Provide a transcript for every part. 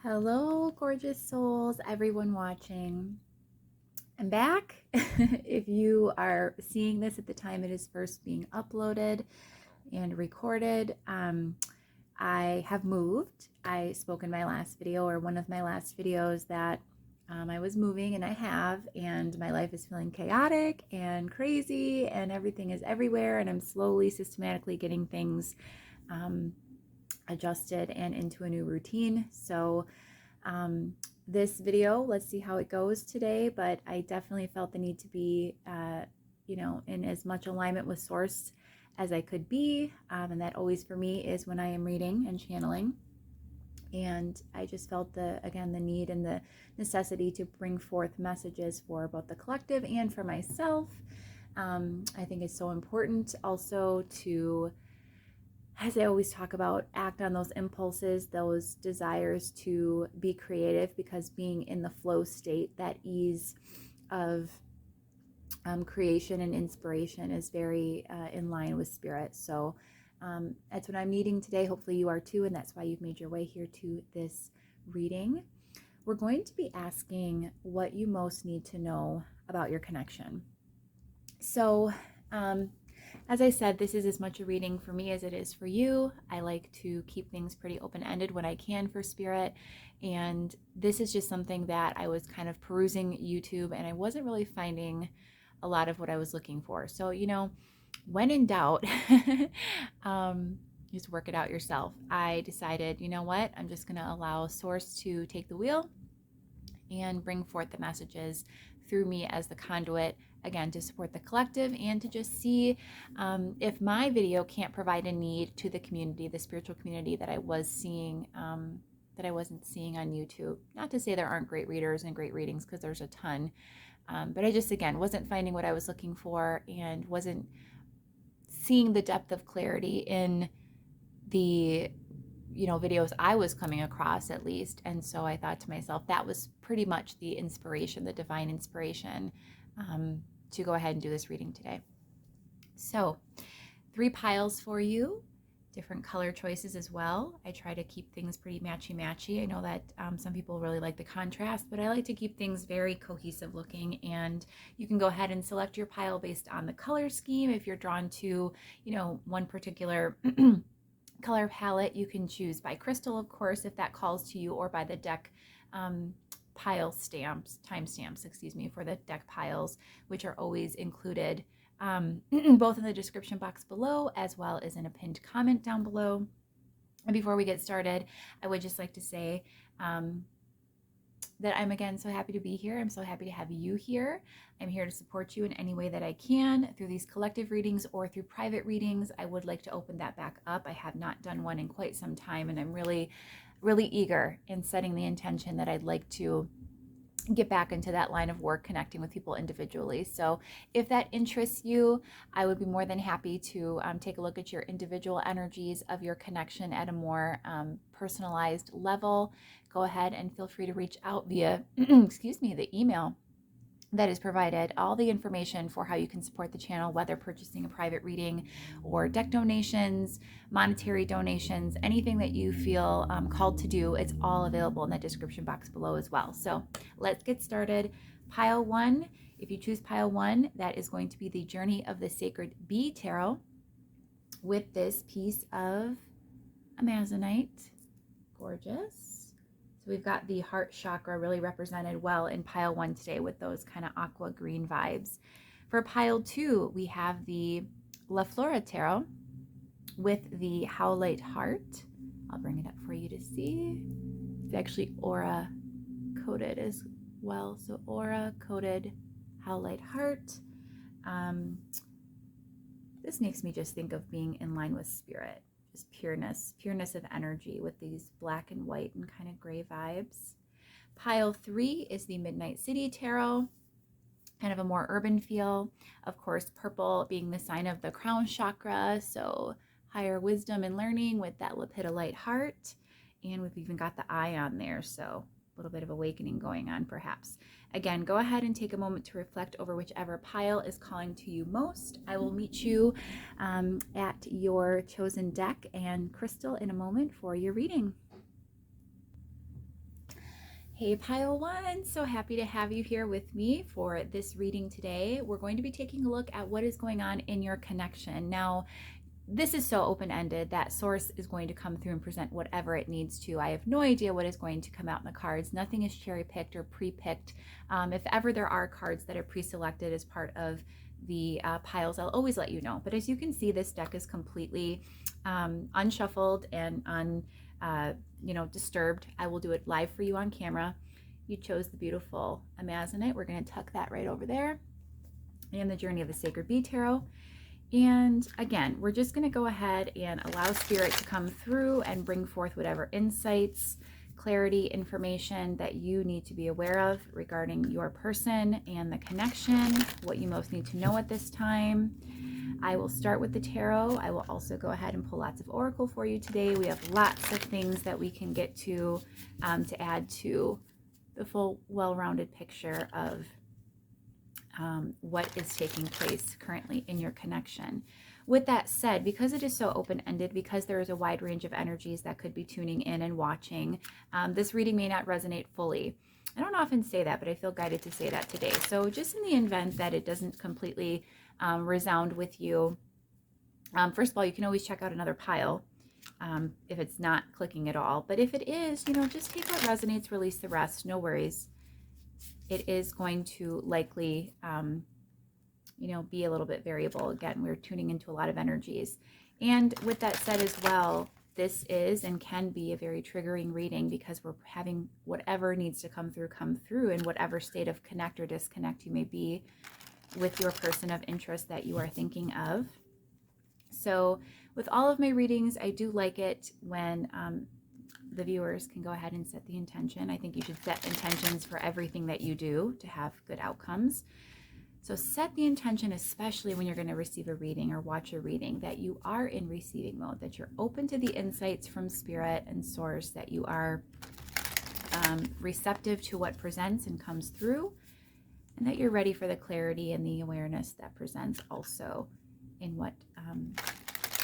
Hello, gorgeous souls, everyone watching. I'm back. If you are seeing this at the time it is first being uploaded and recorded, I have moved. I spoke in my last video, or one of my last videos, that I was moving, and I have, and my life is feeling chaotic and crazy, and everything is everywhere, and I'm slowly, systematically getting things adjusted and into a new routine. So this video, let's see how it goes today, but I definitely felt the need to be, in as much alignment with source as I could be. And that always for me is when I am reading and channeling. And I just felt the need and the necessity to bring forth messages for both the collective and for myself. I think it's so important also to, as I always talk about, act on those impulses, those desires to be creative, because being in the flow state, that ease of creation and inspiration is very in line with spirit. So that's what I'm needing today. Hopefully you are too, and that's why you've made your way here to this reading. We're going to be asking what you most need to know about your connection. So, as I said, this is as much a reading for me as it is for you. I like to keep things pretty open-ended when I can for spirit. And this is just something that I was kind of perusing YouTube, and I wasn't really finding a lot of what I was looking for. So, when in doubt, just work it out yourself. I decided, you know what? I'm just going to allow Source to take the wheel and bring forth the messages through me as the conduit, again, to support the collective and to just see if my video can't provide a need to the community, the spiritual community that I was seeing, that I wasn't seeing on YouTube. Not to say there aren't great readers and great readings, because there's a ton, but I just, again, wasn't finding what I was looking for and wasn't seeing the depth of clarity in the videos I was coming across, at least. And so I thought to myself, that was pretty much the inspiration, the divine inspiration, to go ahead and do this reading today. So 3 piles for you, different color choices as well. I try to keep things pretty matchy-matchy. I know that some people really like the contrast, but I like to keep things very cohesive looking. And you can go ahead and select your pile based on the color scheme. If you're drawn to, one particular color palette, you can choose by crystal, of course, if that calls to you, or by the deck pile stamps, timestamps, for the deck piles, which are always included both in the description box below as well as in a pinned comment down below. And before we get started, I would just like to say that I'm, again, so happy to be here. I'm so happy to have you here. I'm here to support you in any way that I can through these collective readings or through private readings. I would like to open that back up. I have not done one in quite some time, and I'm really, really eager in setting the intention that I'd like to get back into that line of work, connecting with people individually. So if that interests you, I would be more than happy to take a look at your individual energies of your connection at a more personalized level. Go ahead and feel free to reach out via, the email that is provided. All the information for how you can support the channel, whether purchasing a private reading or deck donations, monetary donations, anything that you feel called to do, it's all available in the description box below as well. So let's get started. Pile 1, if you choose pile 1, that is going to be the Journey of the Sacred Bee Tarot with this piece of Amazonite. Gorgeous. So we've got the heart chakra really represented well in pile 1 today with those kind of aqua green vibes. For pile 2, we have the Flora tarot with the howlite heart. I'll bring it up for you to see. It's actually aura coded as well. So aura coded howlite heart. This makes me just think of being in line with spirit. Pureness of energy with these black and white and kind of gray vibes. Pile 3 is the Midnight City Tarot, kind of a more urban feel. Of course, purple being the sign of the crown chakra, so higher wisdom and learning with that lepidolite heart. And we've even got the eye on there, so a little bit of awakening going on perhaps. Again, go ahead and take a moment to reflect over whichever pile is calling to you most. I will meet you at your chosen deck and crystal in a moment for your reading. Hey pile one, so happy to have you here with me for this reading today. We're going to be taking a look at what is going on in your connection. Now, this is so open-ended that source is going to come through and present whatever it needs to. I have no idea what is going to come out in the cards. Nothing is cherry-picked or pre-picked. If ever there are cards that are pre-selected as part of the piles, I'll always let you know. But as you can see, this deck is completely unshuffled and disturbed. I will do it live for you on camera. You chose the beautiful Amazonite. We're going to tuck that right over there. And the Journey of the Sacred Bee Tarot. And again, we're just going to go ahead and allow Spirit to come through and bring forth whatever insights, clarity, information that you need to be aware of regarding your person and the connection, what you most need to know at this time. I will start with the tarot. I will also go ahead and pull lots of oracle for you today. We have lots of things that we can get to add to the full, well-rounded picture of what is taking place currently in your connection. With that said, because it is so open-ended, because there is a wide range of energies that could be tuning in and watching, this reading may not resonate fully. I don't often say that, but I feel guided to say that today. So just in the event that it doesn't completely resound with you, first of all, you can always check out another pile if it's not clicking at all. But if it is, just take what resonates, release the rest, no worries. It is going to likely, be a little bit variable. Again, we're tuning into a lot of energies. And with that said as well, this is and can be a very triggering reading because we're having whatever needs to come through in whatever state of connect or disconnect you may be with your person of interest that you are thinking of. So with all of my readings, I do like it when the viewers can go ahead and set the intention. I think you should set intentions for everything that you do to have good outcomes. So set the intention, especially when you're going to receive a reading or watch a reading, that you are in receiving mode, that you're open to the insights from Spirit and Source, that you are receptive to what presents and comes through, and that you're ready for the clarity and the awareness that presents also in what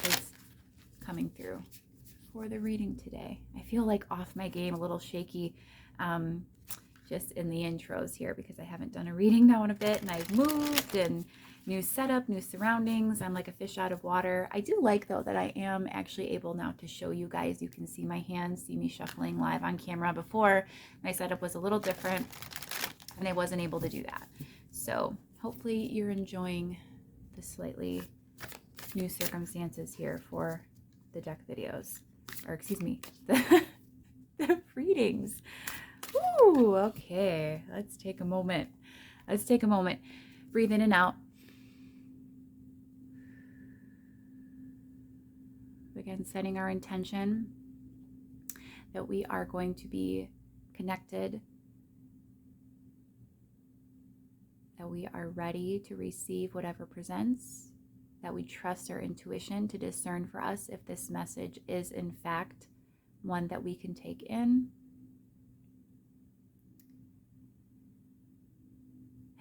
is coming through for the reading today. I feel like off my game, a little shaky just in the intros here because I haven't done a reading now in a bit, and I've moved and new setup, new surroundings. I'm like a fish out of water. I do like though that I am actually able now to show you guys. You can see my hands, see me shuffling live on camera. Before, my setup was a little different and I wasn't able to do that. So hopefully you're enjoying the slightly new circumstances here for the deck videos, or excuse me, the readings. Ooh, okay, let's take a moment. Let's take a moment. Breathe in and out. Again, setting our intention that we are going to be connected, that we are ready to receive whatever presents, that we trust our intuition to discern for us if this message is in fact one that we can take in.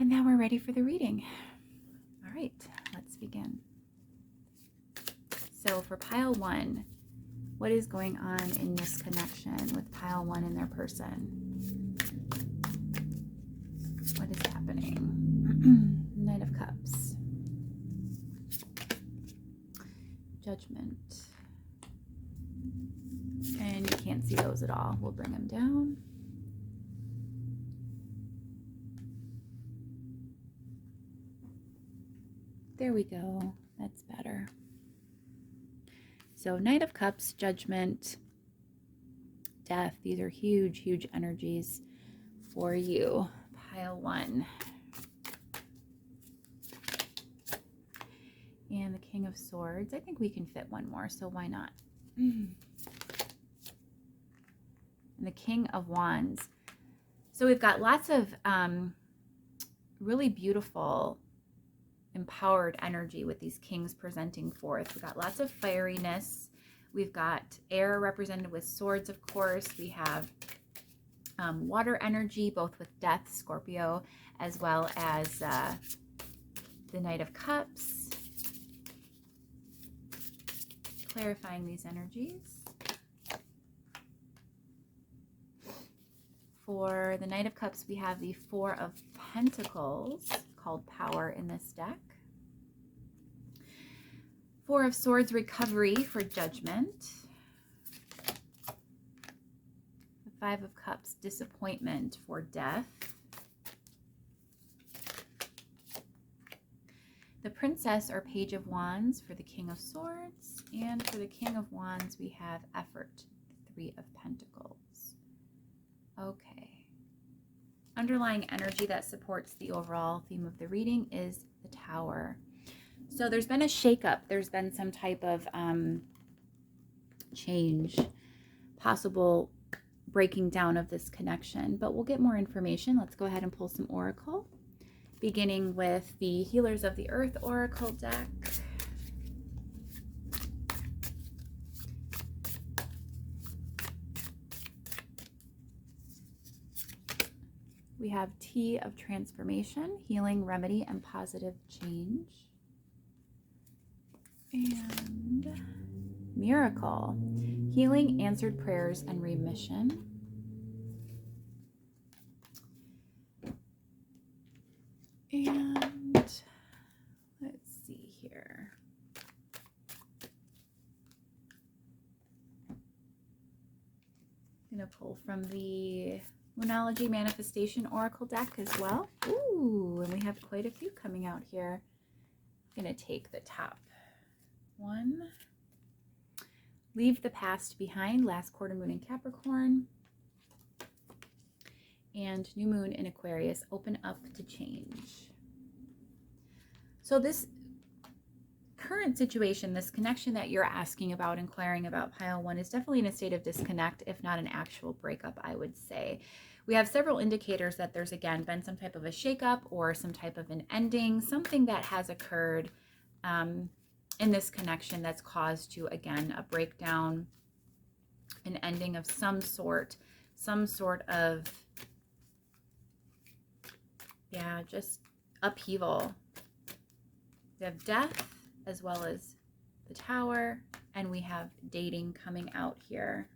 And now we're ready for the reading. All right, let's begin. So for pile one, what is going on in this connection with pile one and their person? What is happening? Knight of Cups. Judgment. And you can't see those at all. We'll bring them down. There we go. That's better. So Knight of Cups, Judgment, Death. These are huge, huge energies for you. Pile one. And the King of Swords. I think we can fit one more, so why not? And the King of Wands. So we've got lots of really beautiful, empowered energy with these kings presenting forth. We've got lots of fieriness. We've got air represented with swords, of course. We have water energy, both with Death, Scorpio, as well as the Knight of Cups. Clarifying these energies. For the Knight of Cups, we have the Four of Pentacles, called Power in this deck. Four of Swords, Recovery for Judgment. The Five of Cups, Disappointment for Death. The Princess or Page of Wands for the King of Swords. And for the King of Wands, we have Effort, the Three of Pentacles. Okay. Underlying energy that supports the overall theme of the reading is the Tower. So there's been a shakeup. There's been some type of change, possible breaking down of this connection. But we'll get more information. Let's go ahead and pull some Oracle, beginning with the Healers of the Earth Oracle deck. We have Tea of Transformation, Healing, Remedy, and Positive Change. And Miracle, Healing, Answered Prayers, and Remission. And let's see here. I'm going to pull from the Moonology Manifestation Oracle deck as well. Ooh, and we have quite a few coming out here. I'm going to take the top one. Leave the past behind, last quarter moon in Capricorn. And new moon in Aquarius, open up to change. So this current situation, this connection that you're asking about, inquiring about, pile one, is definitely in a state of disconnect, if not an actual breakup, I would say. We have several indicators that there's, again, been some type of a shakeup or some type of an ending, something that has occurred in this connection that's caused to, again, a breakdown, an ending of some sort of, yeah, just upheaval. We have death as well as the Tower, and we have dating coming out here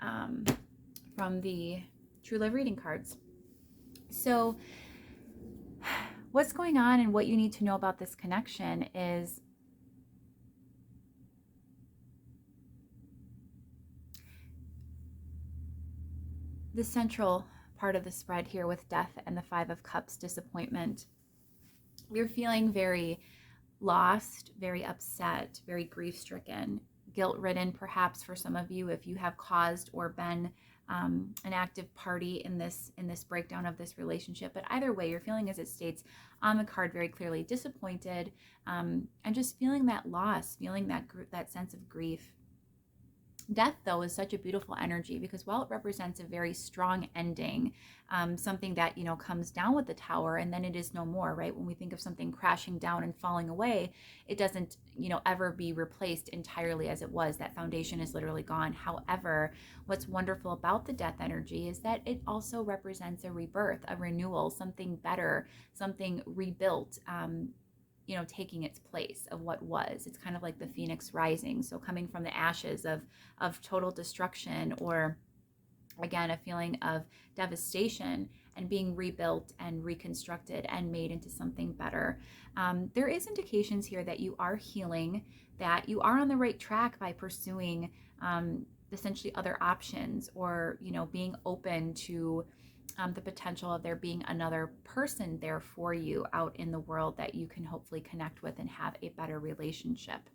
from the True Love reading cards. So what's going on and what you need to know about this connection is the central part of the spread here with death and the Five of Cups, disappointment. You're feeling very lost, very upset, very grief-stricken, guilt-ridden perhaps for some of you if you have caused or been an active party in this breakdown of this relationship. But either way, you're feeling, as it states on the card very clearly, disappointed, and just feeling that loss, feeling that sense of grief. Death, though, is such a beautiful energy because while it represents a very strong ending, something that, you know, comes down with the Tower and then it is no more, right? When we think of something crashing down and falling away, it doesn't, you know, ever be replaced entirely as it was. That foundation is literally gone. However, what's wonderful about the death energy is that it also represents a rebirth, a renewal, something better, something rebuilt, you know, taking its place of what was. It's kind of like the phoenix rising. So coming from the ashes of total destruction, or again, a feeling of devastation, and being rebuilt and reconstructed and made into something better. There is indications here that you are healing, that you are on the right track by pursuing essentially other options, or, you know, being open to the potential of there being another person there for you out in the world that you can hopefully connect with and have a better relationship.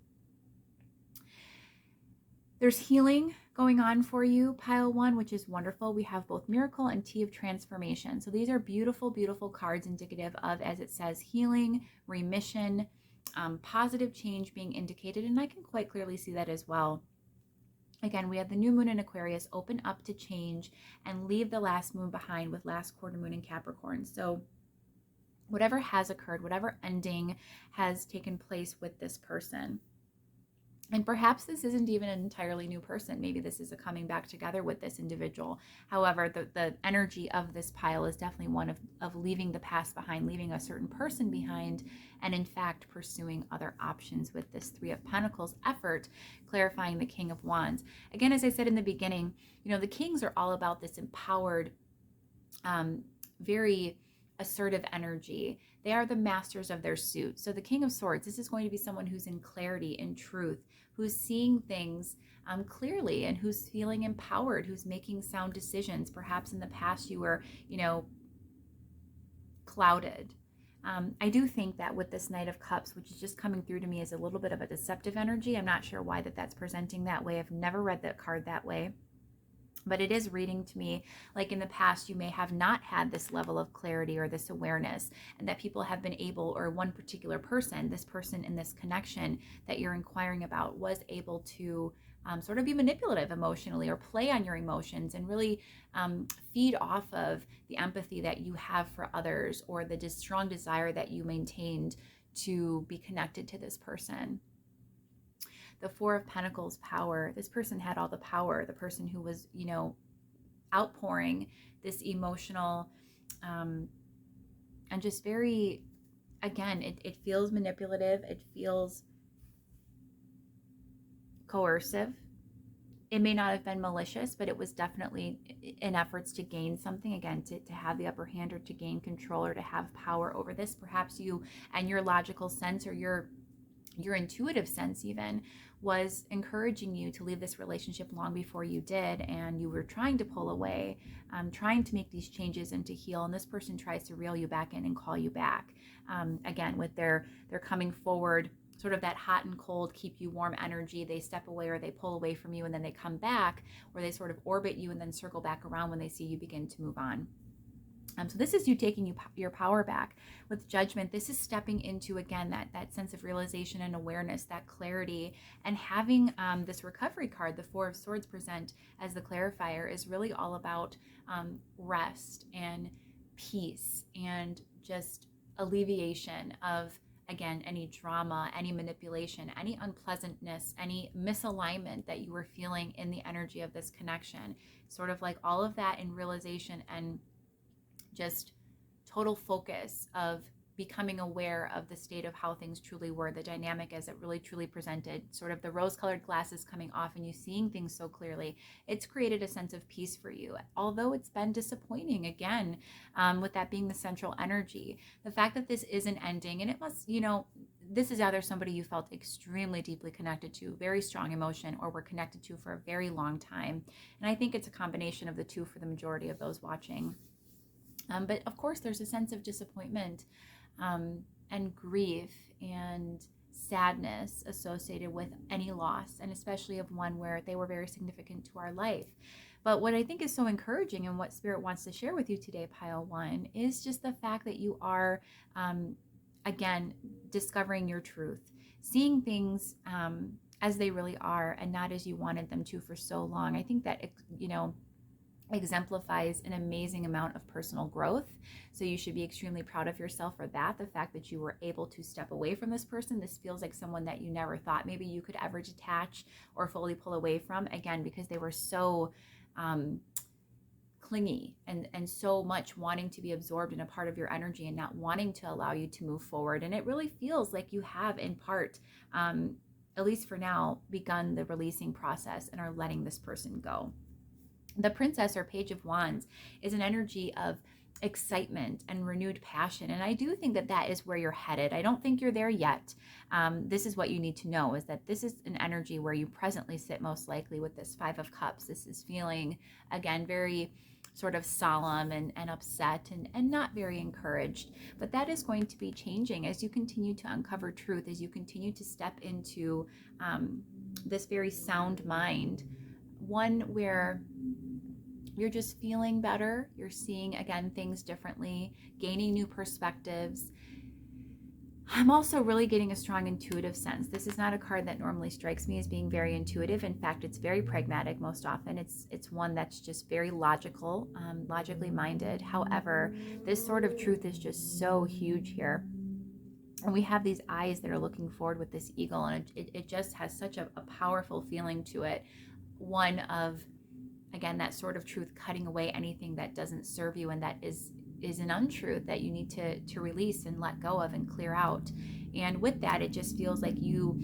There's healing going on for you, pile one, which is wonderful. We have both Miracle and Tea of Transformation. So these are beautiful, beautiful cards indicative of, as it says, healing, remission, positive change being indicated. And I can quite clearly see that as well. Again, we have the new moon in Aquarius, open up to change and leave the last moon behind with last quarter moon in Capricorn. So whatever has occurred, whatever ending has taken place with this person, And perhaps this isn't even an entirely new person. Maybe this is a coming back together with this individual. However, the energy of this pile is definitely one of leaving the past behind, leaving a certain person behind, and in fact, pursuing other options with this Three of Pentacles effort, clarifying the King of Wands. Again, as I said in the beginning, the kings are all about this empowered, very assertive energy. They are the masters of their suit. So the King of Swords, this is going to be someone who's in clarity, in truth, who's seeing things clearly, and who's feeling empowered, who's making sound decisions. Perhaps in the past you were, clouded. I do think that with this Knight of Cups, which is just coming through to me as a little bit of a deceptive energy, I'm not sure why that's presenting that way. I've never read that card that way. But it is reading to me like in the past you may have not had this level of clarity or this awareness, and that people have been able, or one particular person, this person in this connection that you're inquiring about, was able to sort of be manipulative emotionally, or play on your emotions, and really feed off of the empathy that you have for others, or the strong desire that you maintained to be connected to this person. The Four of Pentacles, power. This person had all the power. The person who was, outpouring this emotional and just very, again, it feels manipulative. It feels coercive. It may not have been malicious, but it was definitely in efforts to gain something, again, to have the upper hand, or to gain control, or to have power over this. Perhaps you and your logical sense, or your intuitive sense even, was encouraging you to leave this relationship long before you did, and you were trying to pull away, trying to make these changes and to heal, and this person tries to reel you back in and call you back. Again, with their coming forward, sort of that hot and cold, keep you warm energy. They step away, or they pull away from you, and then they come back, or they sort of orbit you and then circle back around when they see you begin to move on. So this is you taking your power back. With Judgment, this is stepping into, again, that sense of realization and awareness, that clarity, and having this recovery card, the Four of Swords, present as the clarifier, is really all about rest and peace, and just alleviation of, again, any drama, any manipulation, any unpleasantness, any misalignment that you were feeling in the energy of this connection. Sort of like all of that in realization, and just total focus of becoming aware of the state of how things truly were, the dynamic as it really truly presented, sort of the rose-colored glasses coming off and you seeing things so clearly. It's created a sense of peace for you, although it's been disappointing, again, with that being the central energy. The fact that this isn't ending, and it must, this is either somebody you felt extremely deeply connected to, very strong emotion, or were connected to for a very long time. And I think it's a combination of the two for the majority of those watching. But of course, there's a sense of disappointment and grief and sadness associated with any loss, and especially of one where they were very significant to our life. But what I think is so encouraging, and what Spirit wants to share with you today, Pile 1, is just the fact that you are, again, discovering your truth, seeing things as they really are, and not as you wanted them to for so long. I think that, exemplifies an amazing amount of personal growth. So you should be extremely proud of yourself for that. The fact that you were able to step away from this person. This feels like someone that you never thought maybe you could ever detach or fully pull away from, again, because they were so clingy and so much wanting to be absorbed in a part of your energy, and not wanting to allow you to move forward. And it really feels like you have, in part, at least for now, begun the releasing process and are letting this person go. The Princess, or Page of Wands, is an energy of excitement and renewed passion. And I do think that that is where you're headed. I don't think you're there yet. This is what you need to know, is that this is an energy where you presently sit most likely with this Five of Cups. This is feeling, again, very sort of solemn and upset and not very encouraged. But that is going to be changing as you continue to uncover truth, as you continue to step into this very sound mind, one where you're just feeling better. You're seeing, again, things differently, gaining new perspectives. I'm also really getting a strong intuitive sense. This is not a card that normally strikes me as being very intuitive. In fact, it's very pragmatic most often. It's one that's just very logical, logically minded. However, this sort of truth is just so huge here. And we have these eyes that are looking forward with this eagle, and it just has such a powerful feeling to it. One of, again, that sort of truth, cutting away anything that doesn't serve you and that is an untruth that you need to release and let go of and clear out. And with that, it just feels like you,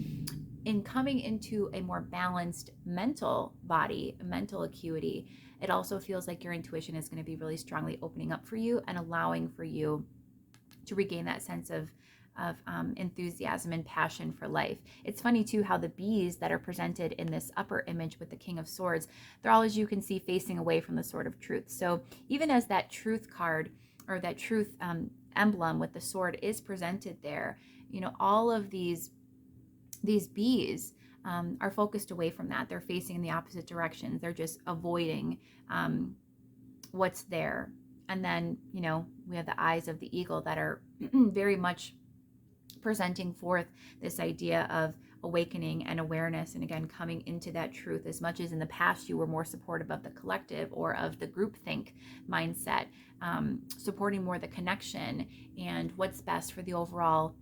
in coming into a more balanced mental body, mental acuity, it also feels like your intuition is going to be really strongly opening up for you and allowing for you to regain that sense of enthusiasm and passion for life. It's funny too how the bees that are presented in this upper image with the King of Swords, they're all, as you can see, facing away from the Sword of Truth. So even as that truth card, or that truth emblem with the sword is presented there, you know, all of these bees are focused away from that. They're facing in the opposite directions. They're just avoiding what's there. And then, you know, we have the eyes of the eagle that are very much presenting forth this idea of awakening and awareness, and again, coming into that truth. As much as in the past you were more supportive of the collective or of the groupthink mindset, supporting more the connection and what's best for the overall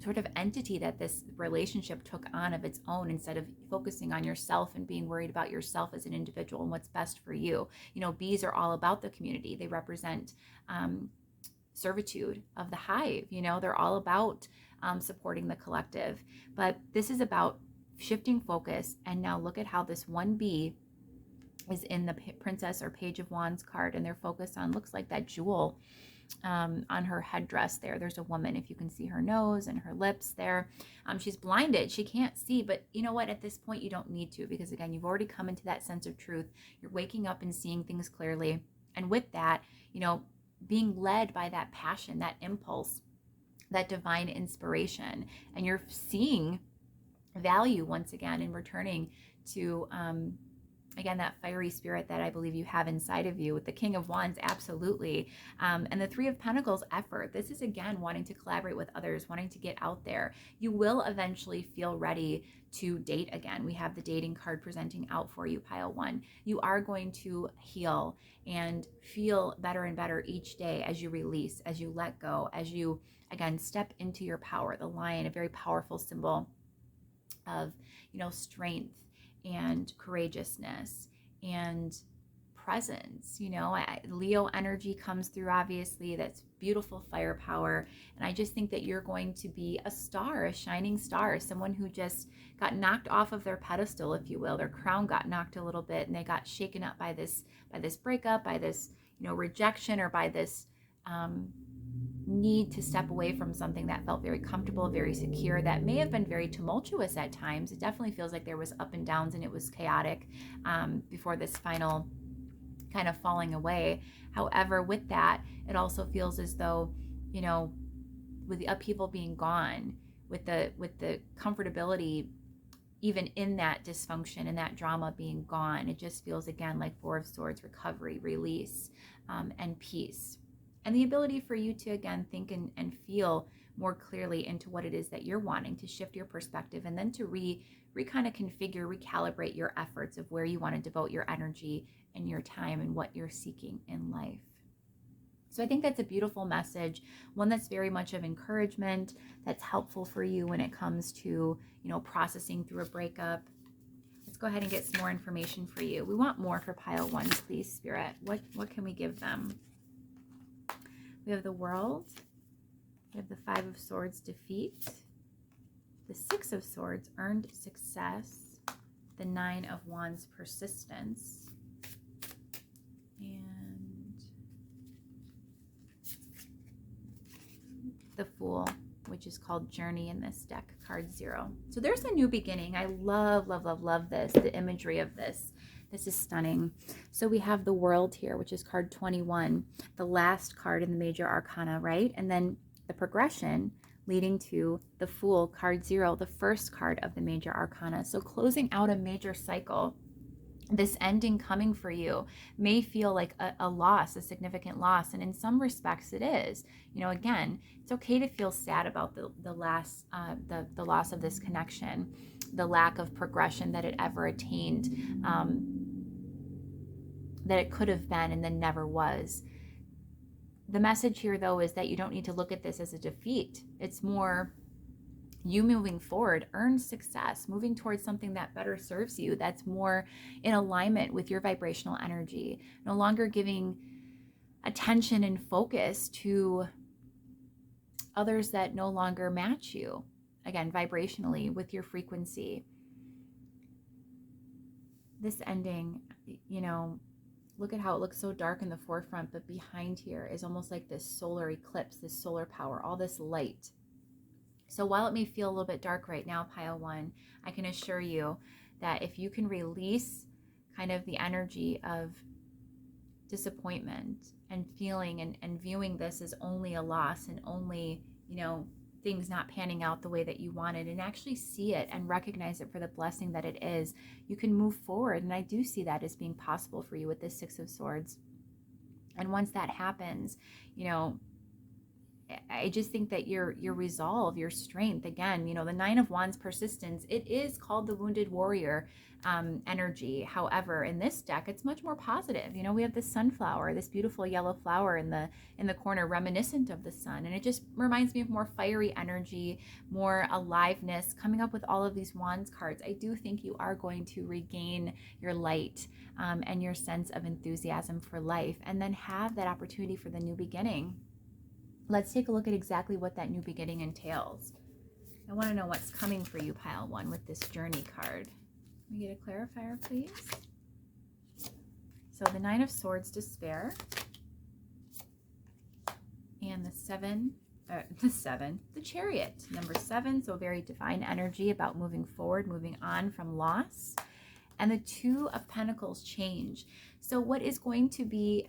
sort of entity that this relationship took on of its own, instead of focusing on yourself and being worried about yourself as an individual and what's best for you. You know, bees are all about the community. They represent servitude of the hive. You know, they're all about supporting the collective. But this is about shifting focus. And now look at how this one bee is in the Princess or Page of Wands card, and they're focused on, looks like that jewel on her headdress there. There's a woman, if you can see her nose and her lips there. She's blinded. She can't see, but you know what? At this point, you don't need to, because again, you've already come into that sense of truth. You're waking up and seeing things clearly. And with that, you know, being led by that passion, that impulse, that divine inspiration, and you're seeing value once again in returning to again, that fiery spirit that I believe you have inside of you. With the King of Wands, absolutely. And the Three of Pentacles, effort. This is, again, wanting to collaborate with others, wanting to get out there. You will eventually feel ready to date again. We have the dating card presenting out for you, pile one. You are going to heal and feel better and better each day as you release, as you let go, as you, again, step into your power. The lion, a very powerful symbol of, you know, strength and courageousness and presence. You know, Leo energy comes through, obviously. That's beautiful firepower. And I just think that you're going to be a star, a shining star, someone who just got knocked off of their pedestal, if you will. Their crown got knocked a little bit, and they got shaken up by this breakup, by this, you know, rejection, or by this need to step away from something that felt very comfortable, very secure, that may have been very tumultuous at times. It definitely feels like there was up and downs, and it was chaotic before this final kind of falling away. However, with that, it also feels as though, you know, with the upheaval being gone, with the comfortability even in that dysfunction and that drama being gone, it just feels again like Four of Swords, recovery, release, and peace. And the ability for you to, again, think and feel more clearly into what it is that you're wanting, to shift your perspective, and then to kind of configure, recalibrate your efforts of where you want to devote your energy and your time and what you're seeking in life. So I think that's a beautiful message, one that's very much of encouragement, that's helpful for you when it comes to, you know, processing through a breakup. Let's go ahead and get some more information for you. We want more for pile one, please, Spirit. What can we give them? We have the World. We have the Five of Swords, defeat. The Six of Swords, earned success. The Nine of Wands, persistence. And the Fool, which is called Journey in this deck, card 0. So there's a new beginning. I love, love, love, love this, the imagery of this. This is stunning. So we have the World here, which is card 21, the last card in the major arcana, right? And then the progression leading to the Fool, card 0, the first card of the major arcana. So closing out a major cycle. This ending coming for you may feel like a loss, a significant loss, and in some respects it is. You know, again, it's okay to feel sad about the loss of this connection, the lack of progression that it ever attained, that it could have been and then never was. The message here, though, is that you don't need to look at this as a defeat. It's more you moving forward, earn success, moving towards something that better serves you, that's more in alignment with your vibrational energy, no longer giving attention and focus to others that no longer match you, again, vibrationally with your frequency. This ending, you know, look at how it looks so dark in the forefront, but behind here is almost like this solar eclipse, this solar power, all this light. So while it may feel a little bit dark right now, Pile 1, I can assure you that if you can release kind of the energy of disappointment and feeling and viewing this as only a loss and only, you know, things not panning out the way that you wanted, and actually see it and recognize it for the blessing that it is, you can move forward. And I do see that as being possible for you with this Six of Swords. And once that happens, you know, I just think that your resolve, your strength, again, you know, the Nine of Wands, persistence, it is called the Wounded Warrior energy. However, in this deck, it's much more positive. You know, we have this sunflower, this beautiful yellow flower in the corner, reminiscent of the sun. And it just reminds me of more fiery energy, more aliveness, coming up with all of these Wands cards. I do think you are going to regain your light and your sense of enthusiasm for life, and then have that opportunity for the new beginning. Let's take a look at exactly what that new beginning entails. I want to know what's coming for you, Pile 1, with this Journey card. Can we get a clarifier, please? So the Nine of Swords, despair. And the Chariot, number 7. So very divine energy about moving forward, moving on from loss. And the Two of Pentacles, change. So what is going to be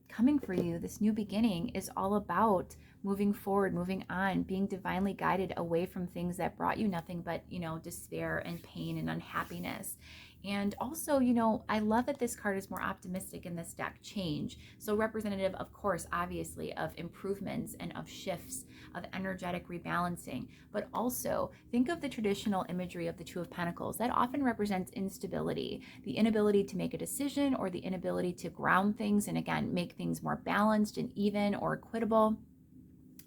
coming for you, this new beginning, is all about moving forward, moving on, being divinely guided away from things that brought you nothing but, you know, despair and pain and unhappiness. And also, you know, I love that this card is more optimistic in this deck, change. So representative, of course, obviously, of improvements and of shifts, of energetic rebalancing. But also, think of the traditional imagery of the Two of Pentacles. That often represents instability, the inability to make a decision, or the inability to ground things and, again, make things more balanced and even or equitable.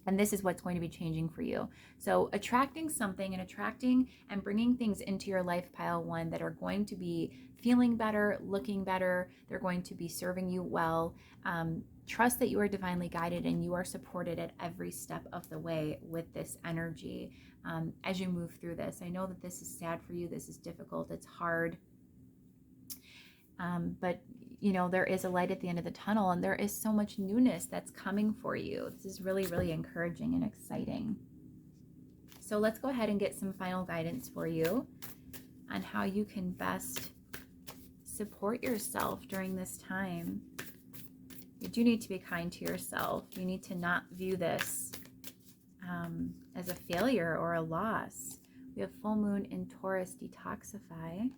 And this is what's going to be changing for you. So attracting something and attracting and bringing things into your life, Pile 1, that are going to be feeling better, looking better. They're going to be serving you well. Trust that you are divinely guided and you are supported at every step of the way with this energy as you move through this. I know that this is sad for you. This is difficult. It's hard. But you know, there is a light at the end of the tunnel, and there is so much newness that's coming for you. This is really, really encouraging and exciting. So let's go ahead and get some final guidance for you on how you can best support yourself during this time. You do need to be kind to yourself. You need to not view this as a failure or a loss. We have full moon in Taurus, detoxify.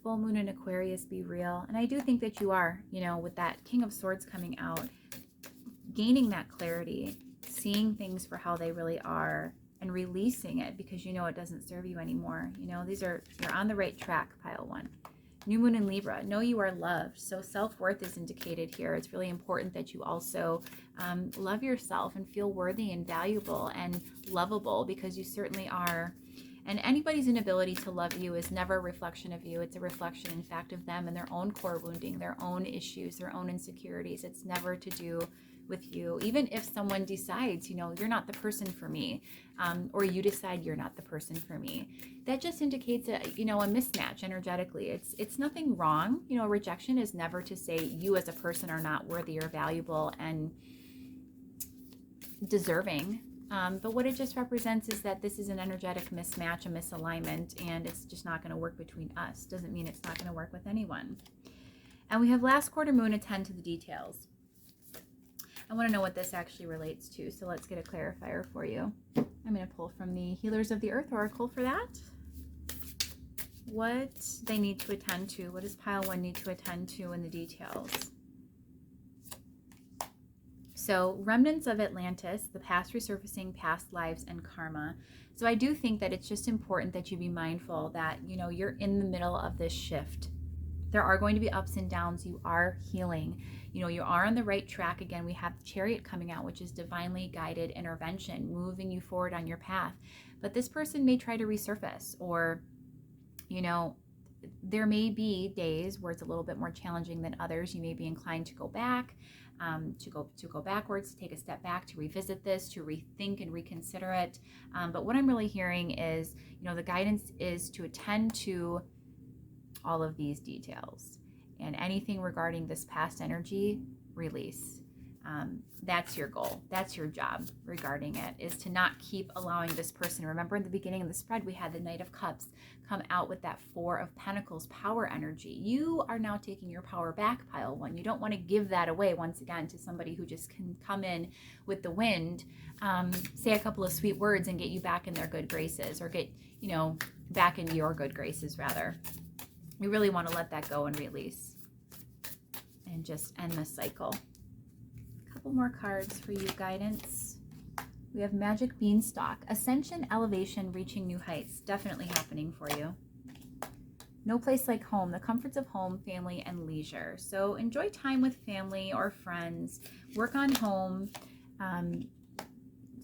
Full moon in Aquarius, be real. And I do think that you are, you know, with that King of Swords coming out, gaining that clarity, seeing things for how they really are, and releasing it because you know it doesn't serve you anymore. You know, you're on the right track, Pile 1. New moon in Libra, know you are loved. So self-worth is indicated here. It's really important that you also love yourself and feel worthy and valuable and lovable, because you certainly are. And anybody's inability to love you is never a reflection of you. It's a reflection, in fact, of them and their own core wounding, their own issues, their own insecurities. It's never to do with you. Even if someone decides, you know, you're not the person for me, or you decide you're not the person for me, that just indicates a, you know, a mismatch energetically. It's nothing wrong. You know, rejection is never to say you as a person are not worthy or valuable and deserving. But what it just represents is that this is an energetic mismatch, a misalignment, and it's just not going to work between us. Doesn't mean it's not going to work with anyone. And we have last quarter moon, attend to the details. I want to know what this actually relates to, so let's get a clarifier for you. I'm going to pull from the Healers of the Earth Oracle for that. What they need to attend to. What does Pile 1 need to attend to in the details? So remnants of Atlantis, the past resurfacing, past lives, and karma. So I do think that it's just important that you be mindful that, you know, you're in the middle of this shift. There are going to be ups and downs. You are healing. You know, you are on the right track. Again, we have the Chariot coming out, which is divinely guided intervention, moving you forward on your path. But this person may try to resurface, or, you know, there may be days where it's a little bit more challenging than others. You may be inclined to go back, to go backwards, to take a step back, to revisit this, to rethink and reconsider it. But what I'm really hearing is, you know, the guidance is to attend to all of these details, and anything regarding this past energy, release. That's your goal. That's your job regarding it, is to not keep allowing this person. Remember, in the beginning of the spread, we had the Knight of Cups come out with that Four of Pentacles power energy. You are now taking your power back, pile one. You don't want to give that away once again to somebody who just can come in with the wind, say a couple of sweet words and get you back in their good graces, or get, you know, back into your good graces rather. We really want to let that go and release and just end the cycle. A couple more cards for you, guidance. We have Magic Beanstalk. Ascension, elevation, reaching new heights. Definitely happening for you. No place like home. The comforts of home, family, and leisure. So enjoy time with family or friends. Work on home.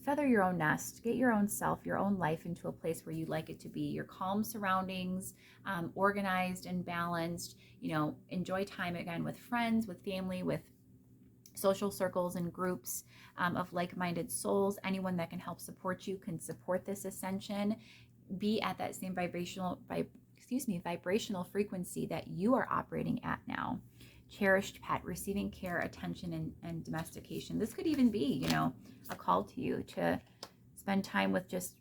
Feather your own nest. Get your own self, your own life into a place where you like it to be. Your calm surroundings, organized and balanced. You know, enjoy time again with friends, with family, with social circles and groups of like-minded souls. Anyone that can help support you can support this ascension. Be at that same vibrational frequency that you are operating at now. Cherished pet, receiving care, attention, and domestication. This could even be, you know, a call to you to spend time with just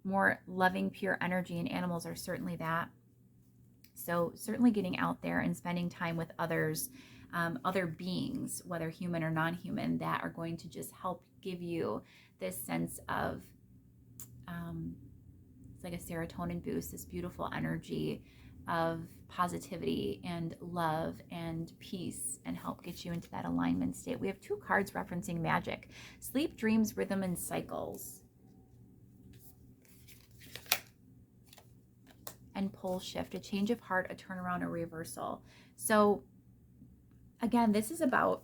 more loving, pure energy, and animals are certainly that. So certainly getting out there and spending time with others, other beings, whether human or non-human, that are going to just help give you this sense of, it's like a serotonin boost, this beautiful energy of positivity and love and peace, and help get you into that alignment state. We have two cards referencing magic: sleep, dreams, rhythm, and cycles, and pole shift, a change of heart, a turnaround, a reversal. So again, this is about,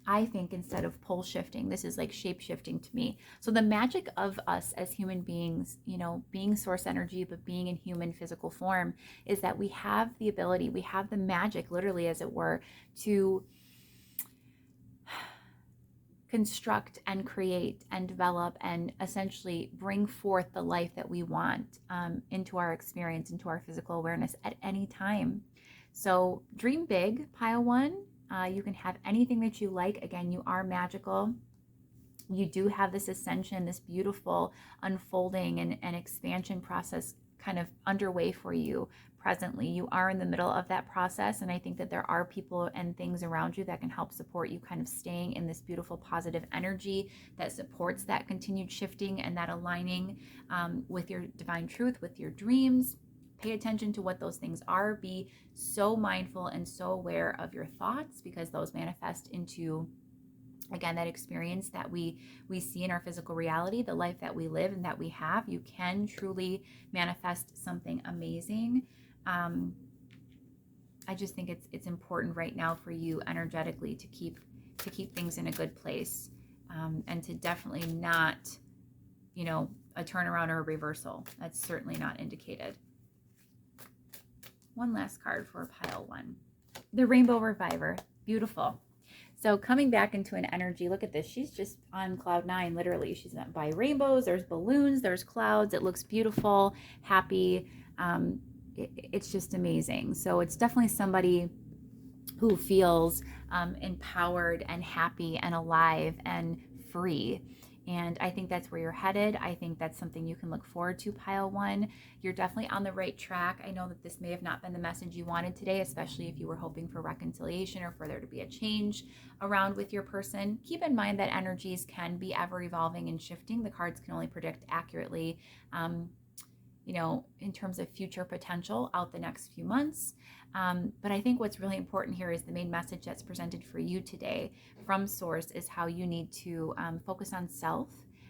I think, instead of pole shifting, this is like shape shifting to me. So the magic of us as human beings, you know, being source energy, but being in human physical form, is that we have the ability, we have the magic, literally as it were, to construct and create and develop and essentially bring forth the life that we want into our experience, into our physical awareness at any time. So dream big, pile one. You can have anything that you like. Again, you are magical. You do have this ascension, this beautiful unfolding and expansion process kind of underway for you presently. You are in the middle of that process, and I think that there are people and things around you that can help support you kind of staying in this beautiful positive energy that supports that continued shifting and that aligning with your divine truth, with your dreams. Pay attention to what those things are. Be so mindful and so aware of your thoughts, because those manifest into, again, that experience that we see in our physical reality, the life that we live and that we have. You can truly manifest something amazing. I just think it's important right now for you energetically to keep things in a good place, and to definitely not, you know, a turnaround or a reversal. That's certainly not indicated. One last card for pile one. The Rainbow Reviver. Beautiful. So coming back into an energy, look at this. She's just on cloud nine, literally. She's not by rainbows. There's balloons. There's clouds. It looks beautiful, happy. It's just amazing. So it's definitely somebody who feels empowered and happy and alive and free. And I think that's where you're headed. I think that's something you can look forward to, pile one. You're definitely on the right track. I know that this may have not been the message you wanted today, especially if you were hoping for reconciliation or for there to be a change around with your person. Keep in mind that energies can be ever evolving and shifting. The cards can only predict accurately, you know, in terms of future potential out the next few months. But I think what's really important here is the main message that's presented for you today from Source is how you need to focus on self,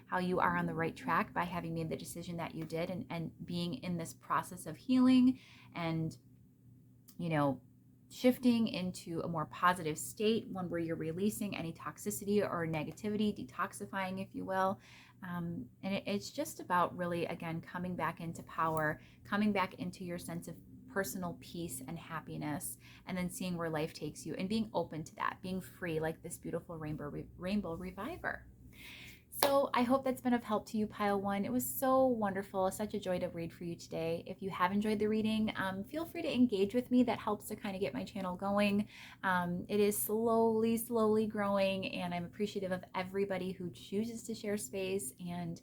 how you are on the right track by having made the decision that you did, and being in this process of healing and, you know, shifting into a more positive state, one where you're releasing any toxicity or negativity, detoxifying, if you will. And it's just about really, again, coming back into power, coming back into your sense of personal peace and happiness, and then seeing where life takes you and being open to that, being free like this beautiful rainbow reviver. So I hope that's been of help to you, Pile 1. It was so wonderful, such a joy to read for you today. If you have enjoyed the reading, feel free to engage with me. That helps to kind of get my channel going. It is slowly growing, and I'm appreciative of everybody who chooses to share space and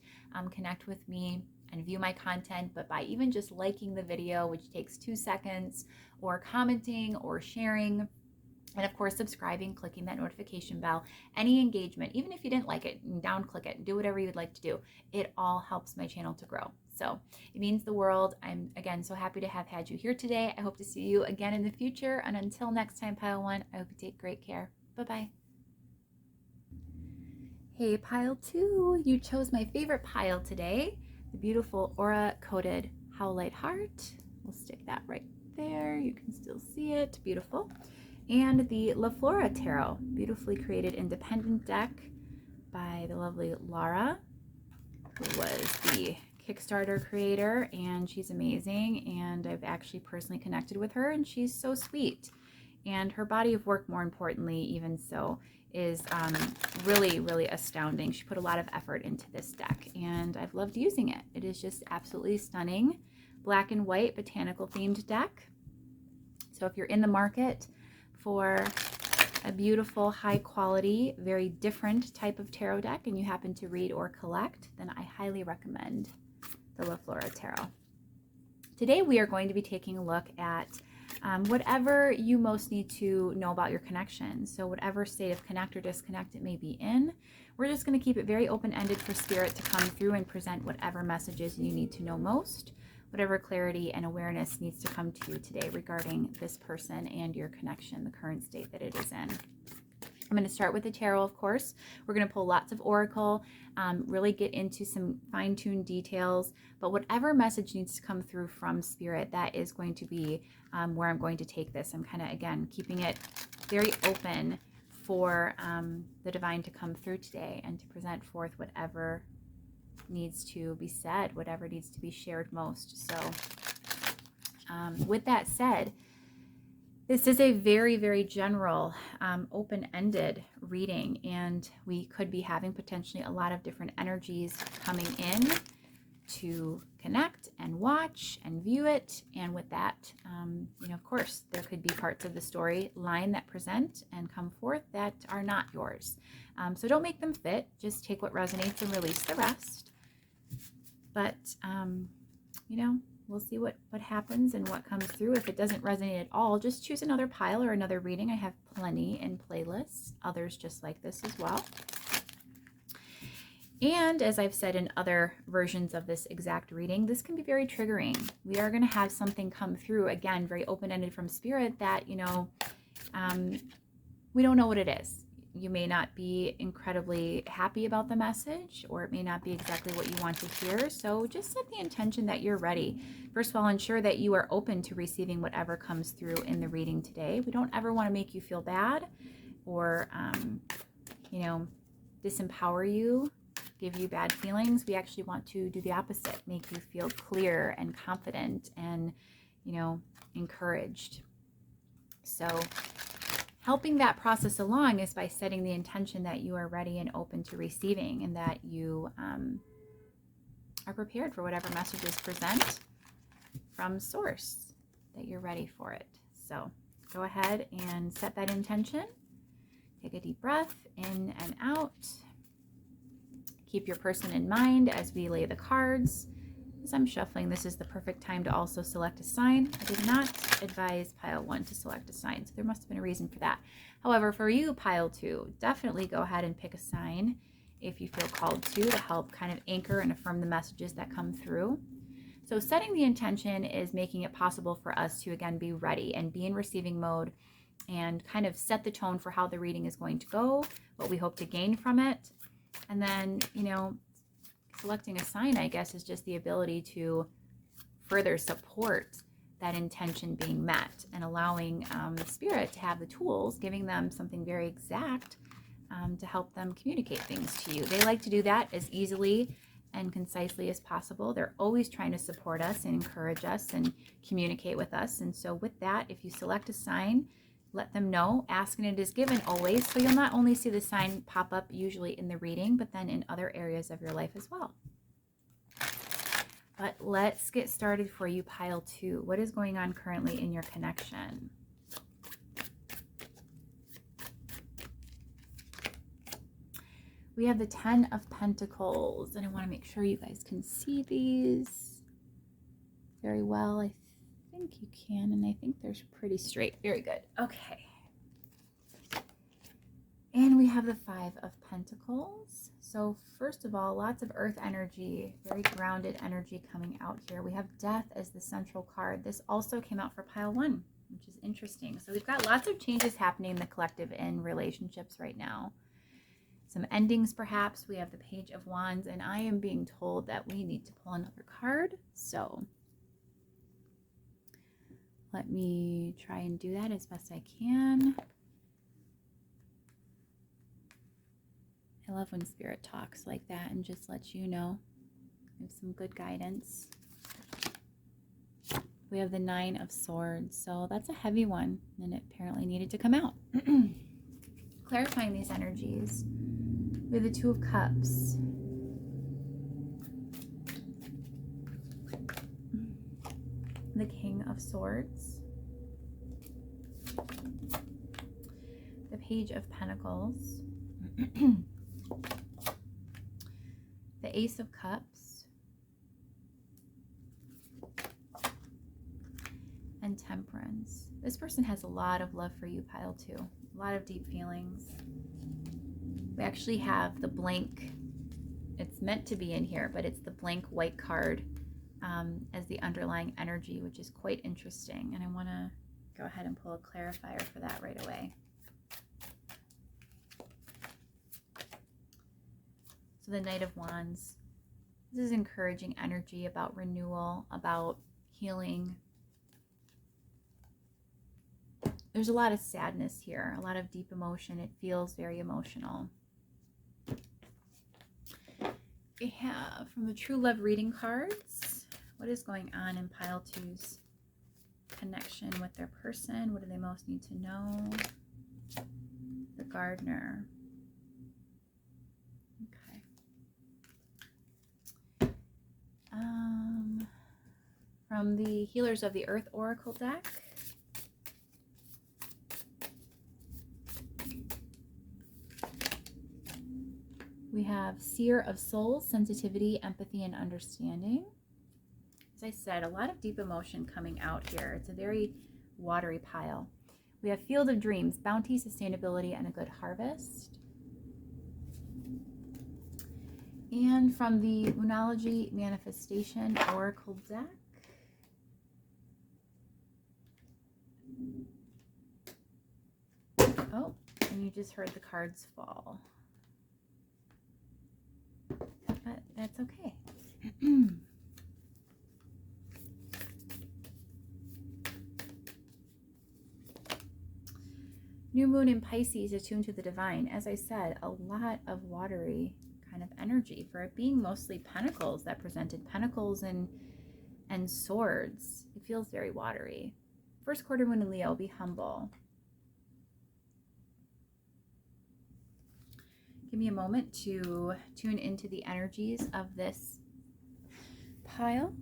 connect with me and view my content. But by even just liking the video, which takes 2 seconds, or commenting or sharing, and of course, subscribing, clicking that notification bell, any engagement, even if you didn't like it, down click it, do whatever you'd like to do. It all helps my channel to grow. So it means the world. I'm, again, so happy to have had you here today. I hope to see you again in the future. And until next time, Pile 1, I hope you take great care. Bye-bye. Hey, Pile 2, you chose my favorite pile today, the beautiful aura-coated Howlite Heart. We'll stick that right there. You can still see it. Beautiful. And the Flora Tarot, beautifully created independent deck by the lovely Laura, who was the Kickstarter creator, and she's amazing, and I've actually personally connected with her, and she's so sweet. And her body of work, more importantly, even so, is really astounding. She put a lot of effort into this deck, and I've loved using it. It is just absolutely stunning. Black and white botanical themed deck. So if you're in the market for a beautiful, high quality, very different type of tarot deck, and you happen to read or collect, then I highly recommend the Flora Tarot. Today we are going to be taking a look at whatever you most need to know about your connection. So whatever state of connect or disconnect it may be in, we're just going to keep it very open-ended for Spirit to come through and present whatever messages you need to know most, whatever clarity and awareness needs to come to you today regarding this person and your connection, the current state that it is in. I'm going to start with the tarot, of course. We're going to pull lots of oracle, really get into some fine-tuned details, but whatever message needs to come through from Spirit, that is going to be where I'm going to take this. I'm kind of, again, keeping it very open for the divine to come through today and to present forth whatever needs to be said, whatever needs to be shared most. So with that said, this is a very general, open-ended reading, and we could be having potentially a lot of different energies coming in to connect and watch and view it. And with that, you know, of course, there could be parts of the storyline that present and come forth that are not yours. So don't make them fit. Just take what resonates and release the rest. But, you know, we'll see what happens and what comes through. If it doesn't resonate at all, just choose another pile or another reading. I have plenty in playlists, others just like this as well. And as I've said in other versions of this exact reading, this can be very triggering. We are going to have something come through, again, very open-ended from Spirit that, you know, we don't know what it is. You may not be incredibly happy about the message, or it may not be exactly what you want to hear. So just set the intention that you're ready. First of all, ensure that you are open to receiving whatever comes through in the reading today. We don't ever want to make you feel bad or, you know, disempower you, give you bad feelings. We actually want to do the opposite, make you feel clear and confident and, you know, encouraged. So helping that process along is by setting the intention that you are ready and open to receiving, and that you are prepared for whatever messages present from Source, that you're ready for it. So go ahead and set that intention. Take a deep breath in and out. Keep your person in mind as we lay the cards. As I'm shuffling, this is the perfect time to also select a sign. I did not advise Pile 1 to select a sign, so there must have been a reason for that. However, for you, Pile 2, definitely go ahead and pick a sign if you feel called to help kind of anchor and affirm the messages that come through. So setting the intention is making it possible for us to, again, be ready and be in receiving mode and kind of set the tone for how the reading is going to go, what we hope to gain from it. And then, you know, selecting a sign, I guess, is just the ability to further support that intention being met, and allowing Spirit to have the tools, giving them something very exact to help them communicate things to you. They like to do that as easily and concisely as possible. They're always trying to support us and encourage us and communicate with us. And so with that, if you select a sign, let them know. Ask and it is given always. So you'll not only see the sign pop up usually in the reading, but then in other areas of your life as well. But let's get started for you, pile 2. What is going on currently in your connection? We have the 10 of Pentacles, and I want to make sure you guys can see these very well. I think you can, and I think they're pretty straight. Very good. Okay. And we have the 5 of Pentacles. So first of all, lots of earth energy, very grounded energy coming out here. We have Death as the central card. This also came out for pile 1, which is interesting. So we've got lots of changes happening in the collective in relationships right now. Some endings perhaps. We have the Page of Wands, and I am being told that we need to pull another card. So let me try and do that as best I can. I love when Spirit talks like that and just lets you know. Give some good guidance. We have the 9 of Swords, so that's a heavy one, and it apparently needed to come out. Clarifying these energies. We have the 2 of Cups. The King of Swords. The Page of Pentacles. The Ace of Cups. And Temperance. This person has a lot of love for you, pile 2. A lot of deep feelings. We actually have the blank, it's meant to be in here, but it's the blank white card as the underlying energy, which is quite interesting. And I want to go ahead and pull a clarifier for that right away. So the Knight of Wands, this is encouraging energy about renewal, about healing. There's a lot of sadness here, a lot of deep emotion. It feels very emotional. We have from the True Love reading cards, what is going on in pile 2's connection with their person? What do they most need to know? The Gardener. Okay. From the Healers of the Earth Oracle deck. We have Seer of Souls, sensitivity, empathy, and understanding. As I said, a lot of deep emotion coming out here. It's a very watery pile. We have Field of Dreams, bounty, sustainability, and a good harvest. And from the Moonology Manifestation Oracle deck, oh, and you just heard the cards fall. But that's okay. New moon in Pisces, attuned to the divine. As I said, a lot of watery kind of energy for it being mostly pentacles that presented pentacles and swords. It feels very watery. First quarter moon in Leo, be humble. Give me a moment to tune into the energies of this pile.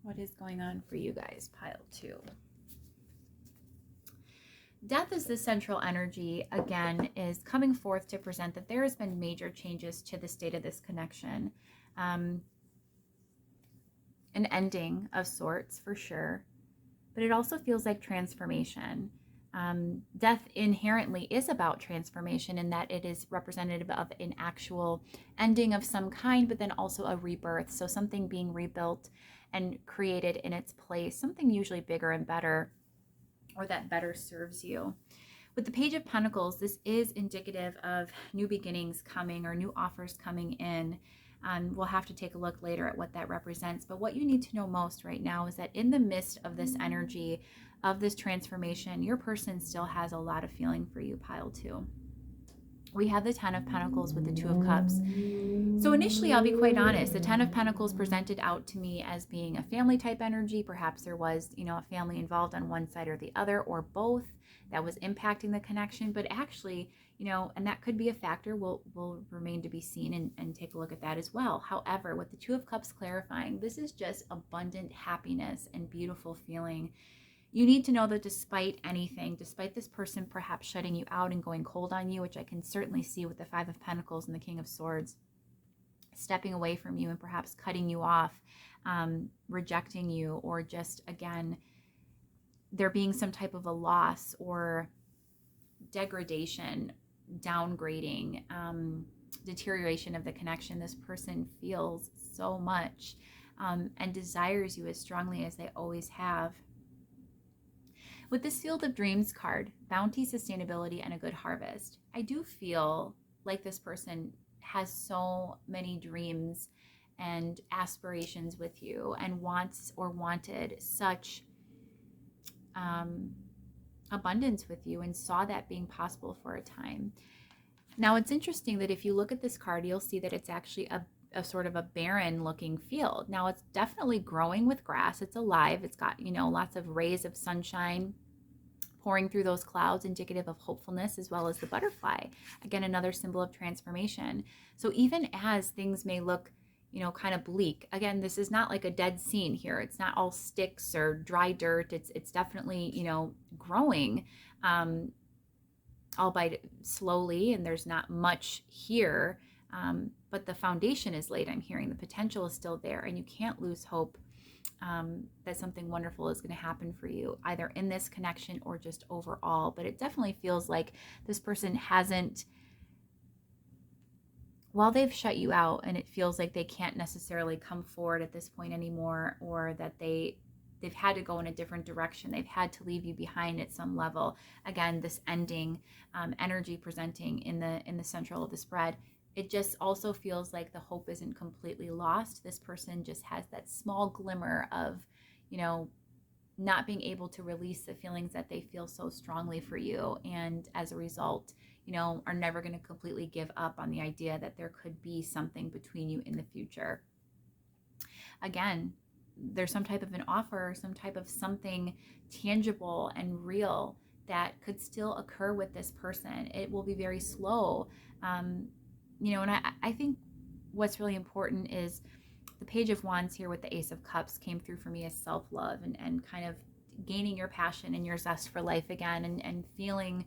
What is going on for you guys, pile 2? Death is the central energy, again, is coming forth to present that there has been major changes to the state of this connection. An ending of sorts, for sure. But it also feels like transformation. Death inherently is about transformation in that it is representative of an actual ending of some kind, but then also a rebirth. So something being rebuilt and created in its place, something usually bigger and better. or that better serves you. With the Page of Pentacles, this is indicative of new beginnings coming or new offers coming in. We'll have to take a look later at what that represents. But what you need to know most right now is that in the midst of this energy, of this transformation, your person still has a lot of feeling for you, pile 2. We have the Ten of Pentacles with the Two of Cups. So initially, I'll be quite honest, the Ten of Pentacles presented out to me as being a family type energy. Perhaps there was, a family involved on one side or the other, or both, that was impacting the connection. But actually, and that could be a factor, will remain to be seen, and take a look at that as well. However, with the Two of Cups clarifying, this is just abundant happiness and beautiful feeling. You need to know that despite anything, despite this person perhaps shutting you out and going cold on you, which I can certainly see with the Five of Pentacles and the King of Swords, stepping away from you and perhaps cutting you off, rejecting you, or just, again, there being some type of a loss or degradation, downgrading, deterioration of the connection. This person feels so much and desires you as strongly as they always have. With this Field of Dreams card, bounty, sustainability, and a good harvest, I do feel like this person has so many dreams and aspirations with you, and wants or wanted such abundance with you, and saw that being possible for a time. Now, it's interesting that if you look at this card, you'll see that it's actually a sort of a barren looking field. Now, it's definitely growing with grass. It's alive. It's got, lots of rays of sunshine pouring through those clouds, indicative of hopefulness, as well as the butterfly. Again, another symbol of transformation. So even as things may look, kind of bleak, again, this is not like a dead scene here. It's not all sticks or dry dirt. It's definitely, growing, albeit slowly, and there's not much here. But the foundation is laid, I'm hearing. The potential is still there, and you can't lose hope that something wonderful is going to happen for you, either in this connection or just overall. But it definitely feels like this person hasn't, while they've shut you out, and it feels like they can't necessarily come forward at this point anymore, or that they've had to go in a different direction. They've had to leave you behind at some level. Again, this ending energy presenting in the central of the spread. It just also feels like the hope isn't completely lost. This person just has that small glimmer of, not being able to release the feelings that they feel so strongly for you. And as a result, are never going to completely give up on the idea that there could be something between you in the future. Again, there's some type of an offer, some type of something tangible and real that could still occur with this person. It will be very slow. And I think what's really important is the Page of Wands here with the Ace of Cups came through for me as self-love, and kind of gaining your passion and your zest for life again, and feeling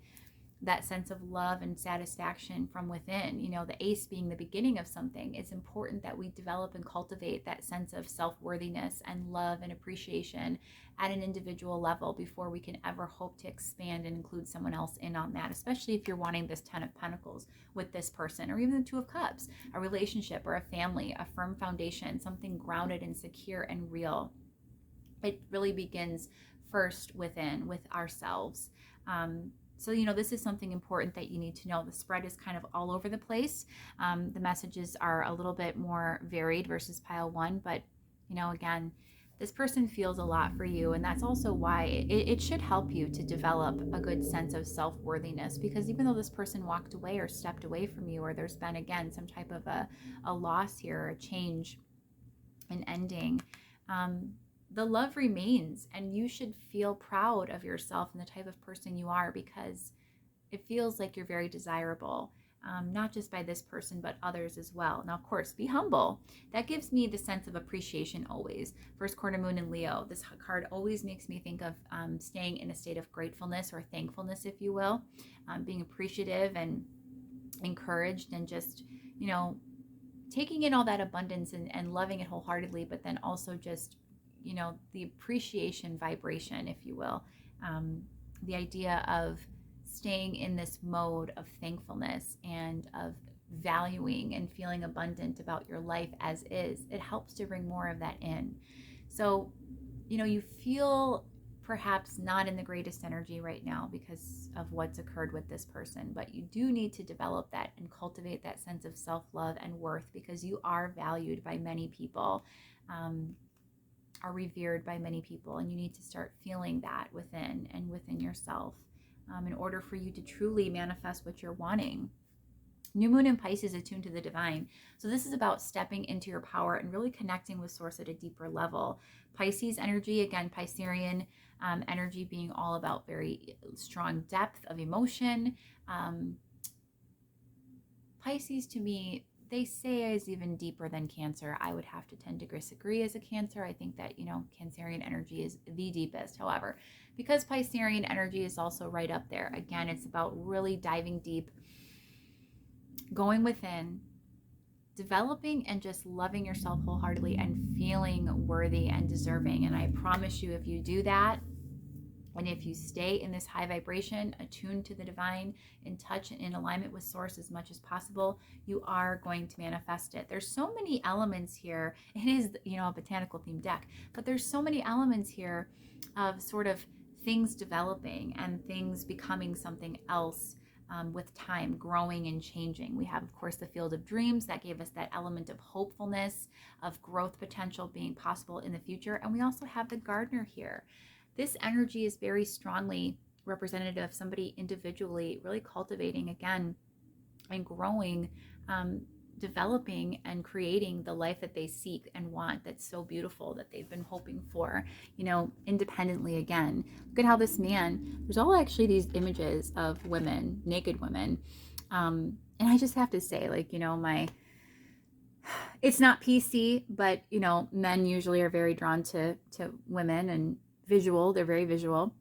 that sense of love and satisfaction from within. The ace being the beginning of something. It's important that we develop and cultivate that sense of self-worthiness and love and appreciation at an individual level before we can ever hope to expand and include someone else in on that, especially if you're wanting this Ten of Pentacles with this person, or even the Two of Cups, a relationship or a family, a firm foundation, something grounded and secure and real. It really begins first within, with ourselves. So, this is something important that you need to know. The spread is kind of all over the place. The messages are a little bit more varied versus pile 1, but, again, this person feels a lot for you, and that's also why it should help you to develop a good sense of self-worthiness, because even though this person walked away or stepped away from you, or there's been, again, some type of a loss here, a change, an ending, the love remains, and you should feel proud of yourself and the type of person you are, because it feels like you're very desirable, not just by this person, but others as well. Now, of course, be humble. That gives me the sense of appreciation always. First quarter moon in Leo, this card always makes me think of staying in a state of gratefulness or thankfulness, if you will, being appreciative and encouraged, and just, taking in all that abundance and loving it wholeheartedly, but then also just, the appreciation vibration, if you will, the idea of staying in this mode of thankfulness and of valuing and feeling abundant about your life as is. It helps to bring more of that in. So, you feel perhaps not in the greatest energy right now because of what's occurred with this person, but you do need to develop that and cultivate that sense of self-love and worth, because you are valued by many people, are revered by many people, and you need to start feeling that within and within yourself, in order for you to truly manifest what you're wanting. New moon in Pisces, attuned to the divine. So this is about stepping into your power and really connecting with source at a deeper level. Pisces energy, again, Piscean energy, being all about very strong depth of emotion. Pisces, to me, they say is even deeper than Cancer. I would have to tend to disagree as a Cancer. I think that, Cancerian energy is the deepest. However, because Piscean energy is also right up there, again, it's about really diving deep, going within, developing and just loving yourself wholeheartedly and feeling worthy and deserving. And I promise you, if you do that, and if you stay in this high vibration, attuned to the divine, in touch and in alignment with source as much as possible, you are going to manifest it. There's so many elements here. It is, a botanical themed deck, but there's so many elements here of sort of things developing and things becoming something else. With time, growing and changing. We have, of course, the field of dreams that gave us that element of hopefulness, of growth potential being possible in the future. And we also have the gardener here. This energy is very strongly representative of somebody individually really cultivating again and growing, developing and creating the life that they seek and want, that's so beautiful, that they've been hoping for, independently. Again, look at how this man, there's all actually these images of women, naked women. And I just have to say, it's not PC, but, men usually are very drawn to women and visual. They're very visual.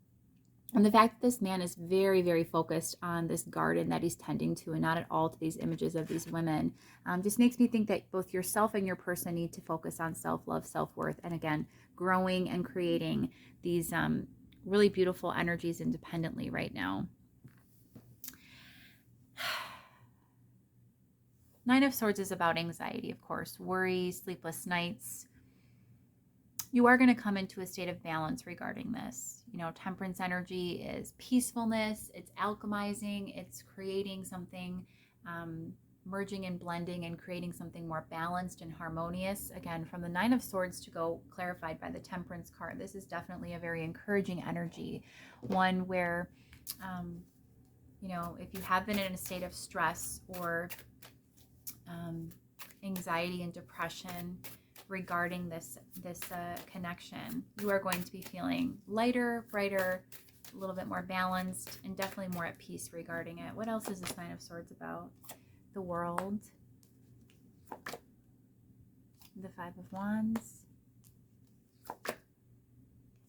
And the fact that this man is very, very focused on this garden that he's tending to, and not at all to these images of these women, just makes me think that both yourself and your person need to focus on self-love, self-worth, and again, growing and creating these really beautiful energies independently right now. Nine of Swords is about anxiety, of course, worry, sleepless nights. You are going to come into a state of balance regarding this. Temperance energy is peacefulness, it's alchemizing, it's creating something, merging and blending and creating something more balanced and harmonious. Again, from the Nine of Swords to go clarified by the Temperance card, this is definitely a very encouraging energy. One where, if you have been in a state of stress or anxiety and depression regarding this connection, you are going to be feeling lighter, brighter, a little bit more balanced, and definitely more at peace regarding it. What else is this Nine of Swords about? The World, the Five of Wands,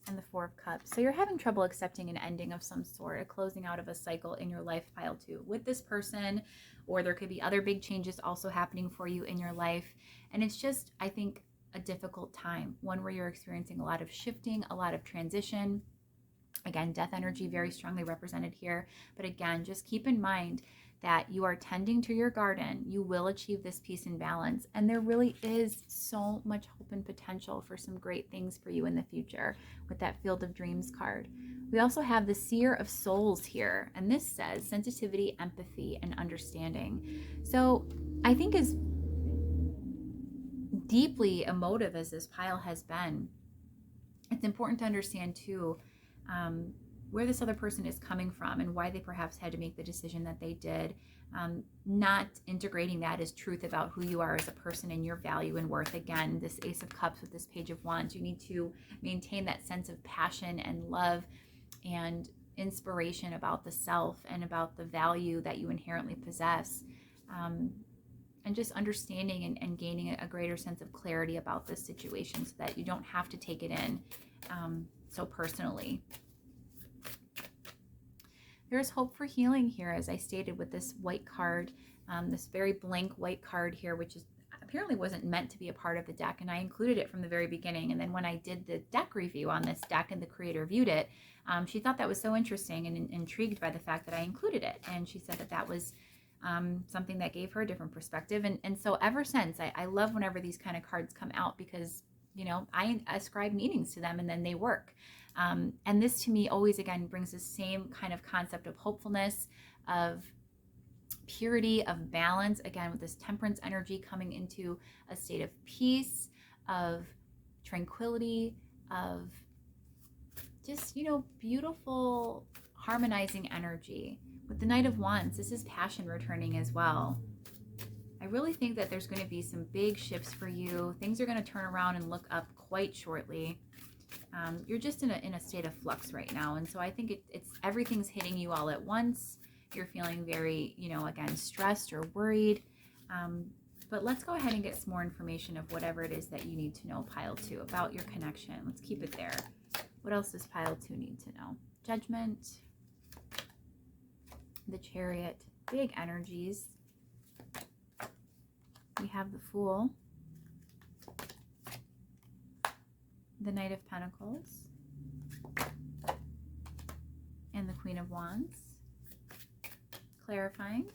and the Four of Cups. So you're having trouble accepting an ending of some sort, a closing out of a cycle in your life pile too, with this person, or there could be other big changes also happening for you in your life. And it's just, I think, a difficult time, one where you're experiencing a lot of shifting, a lot of transition. Again, death energy very strongly represented here. But again, just keep in mind that you are tending to your garden. You will achieve this peace and balance. And there really is so much hope and potential for some great things for you in the future with that Field of Dreams card. We also have the Seer of Souls here. And this says sensitivity, empathy, and understanding. So I think as deeply emotive as this pile has been, it's important to understand too where this other person is coming from and why they perhaps had to make the decision that they did, not integrating that as truth about who you are as a person and your value and worth. Again, this Ace of Cups with this Page of Wands, you need to maintain that sense of passion and love and inspiration about the self and about the value that you inherently possess. And just understanding and gaining a greater sense of clarity about this situation so that you don't have to take it in so personally. There's hope for healing here, as I stated, with this white card, this very blank white card here, which is apparently wasn't meant to be a part of the deck, and I included it from the very beginning. And then when I did the deck review on this deck and the creator viewed it, she thought that was so interesting and intrigued by the fact that I included it. And she said that that was something that gave her a different perspective. And so ever since, I love whenever these kind of cards come out because, I ascribe meanings to them and then they work. And this to me always, again, brings the same kind of concept of hopefulness, of purity, of balance, again, with this temperance energy coming into a state of peace, of tranquility, of just, beautiful harmonizing energy. With the Knight of Wands, this is passion returning as well. I really think that there's going to be some big shifts for you. Things are going to turn around and look up quite shortly. You're just in a state of flux right now. And so I think it's everything's hitting you all at once. You're feeling very, again, stressed or worried. But let's go ahead and get some more information of whatever it is that you need to know, pile 2, about your connection. Let's keep it there. What else does pile 2 need to know? Judgment, the Chariot, big energies. We have the Fool, the Knight of Pentacles, and the Queen of Wands. Clarifying,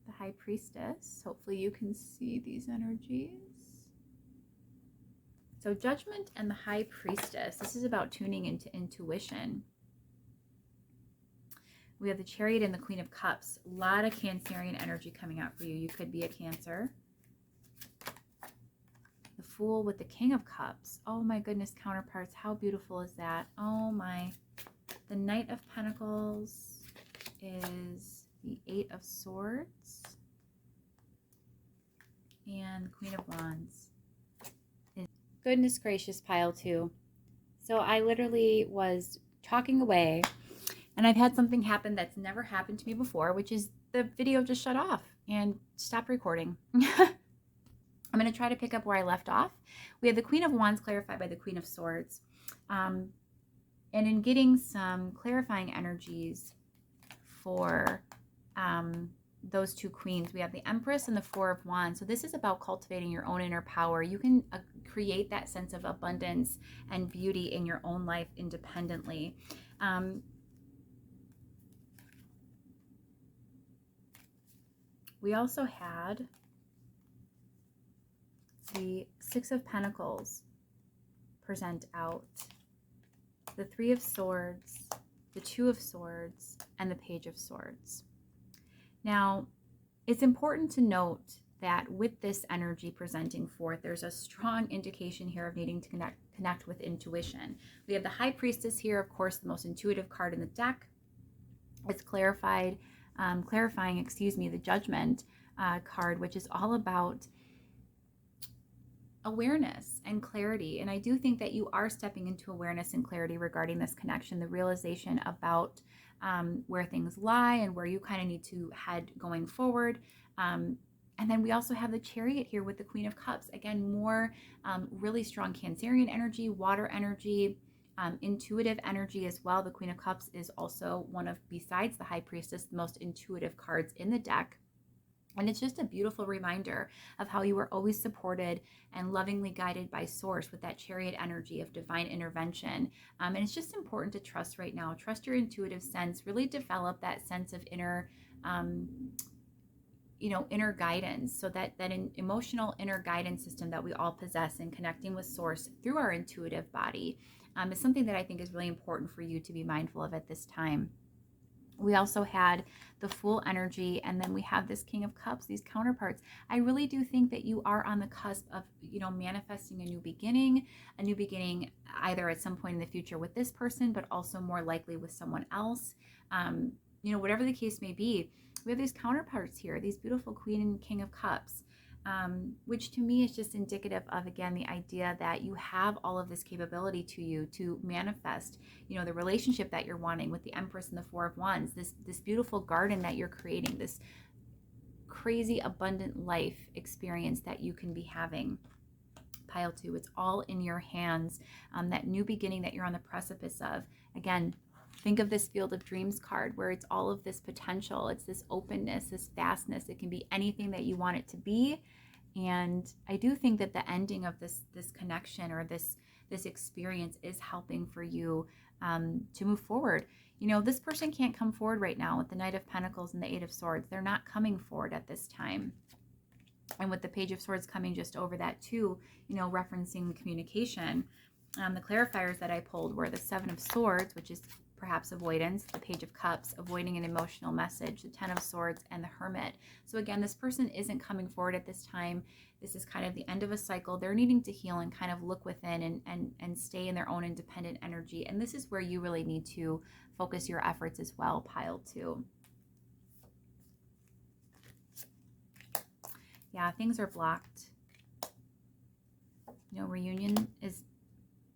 the High Priestess. Hopefully you can see these energies. So Judgment and the High Priestess. This is about tuning into intuition. We have the Chariot and the Queen of Cups. A lot of Cancerian energy coming out for you. You could be a Cancer. The Fool with the King of Cups. Oh my goodness, counterparts. How beautiful is that? Oh my. The Knight of Pentacles is the 8 of Swords. And the Queen of Wands. Goodness gracious, pile 2. So I literally was talking away, and I've had something happen that's never happened to me before, which is the video just shut off and stopped recording. I'm going to try to pick up where I left off. We have the Queen of Wands clarified by the Queen of Swords. And in getting some clarifying energies for those 2 queens, we have the Empress and the 4 of Wands. So this is about cultivating your own inner power. You can create that sense of abundance and beauty in your own life independently. We also had the 6 of Pentacles present out, the 3 of Swords, the 2 of Swords, and the Page of Swords. Now, it's important to note that with this energy presenting forth, there's a strong indication here of needing to connect with intuition. We have the High Priestess here, of course, the most intuitive card in the deck. It's clarifying, the Judgment card, which is all about awareness and clarity. And I do think that you are stepping into awareness and clarity regarding this connection, the realization about where things lie and where you kind of need to head going forward. And then we also have the Chariot here with the Queen of Cups. Again, more really strong Cancerian energy, water energy, intuitive energy as well. The Queen of Cups is also one of, besides the High Priestess, the most intuitive cards in the deck. And it's just a beautiful reminder of how you are always supported and lovingly guided by Source with that Chariot energy of divine intervention. And it's just important to trust right now. Trust your intuitive sense. Really develop that sense of inner guidance, so that an emotional inner guidance system that we all possess in connecting with Source through our intuitive body is something that I think is really important for you to be mindful of at this time. We also had the Fool energy, and then we have this King of Cups, these counterparts. I really do think that you are on the cusp of, manifesting a new beginning either at some point in the future with this person, but also more likely with someone else. Whatever the case may be, we have these counterparts here, these beautiful Queen and King of Cups, which to me is just indicative of, again, the idea that you have all of this capability to you to manifest, the relationship that you're wanting with the Empress and the 4 of Wands, this beautiful garden that you're creating, this crazy abundant life experience that you can be having. Pile 2, it's all in your hands. That new beginning that you're on the precipice of. Again, think of this Field of Dreams card where it's all of this potential. It's this openness, this vastness. It can be anything that you want it to be. And I do think that the ending of this connection or this experience is helping for you to move forward. This person can't come forward right now with the Knight of Pentacles and the 8 of Swords. They're not coming forward at this time. And with the Page of Swords coming just over that too, referencing communication, The clarifiers that I pulled were the Seven of Swords, which is perhaps avoidance, the Page of Cups, avoiding an emotional message, the Ten of Swords, and the Hermit. So again, this person isn't coming forward at this time. This is kind of the end of a cycle. They're needing to heal and kind of look within and stay in their own independent energy. And this is where you really need to focus your efforts as well, pile 2. Yeah, things are blocked. You know, reunion is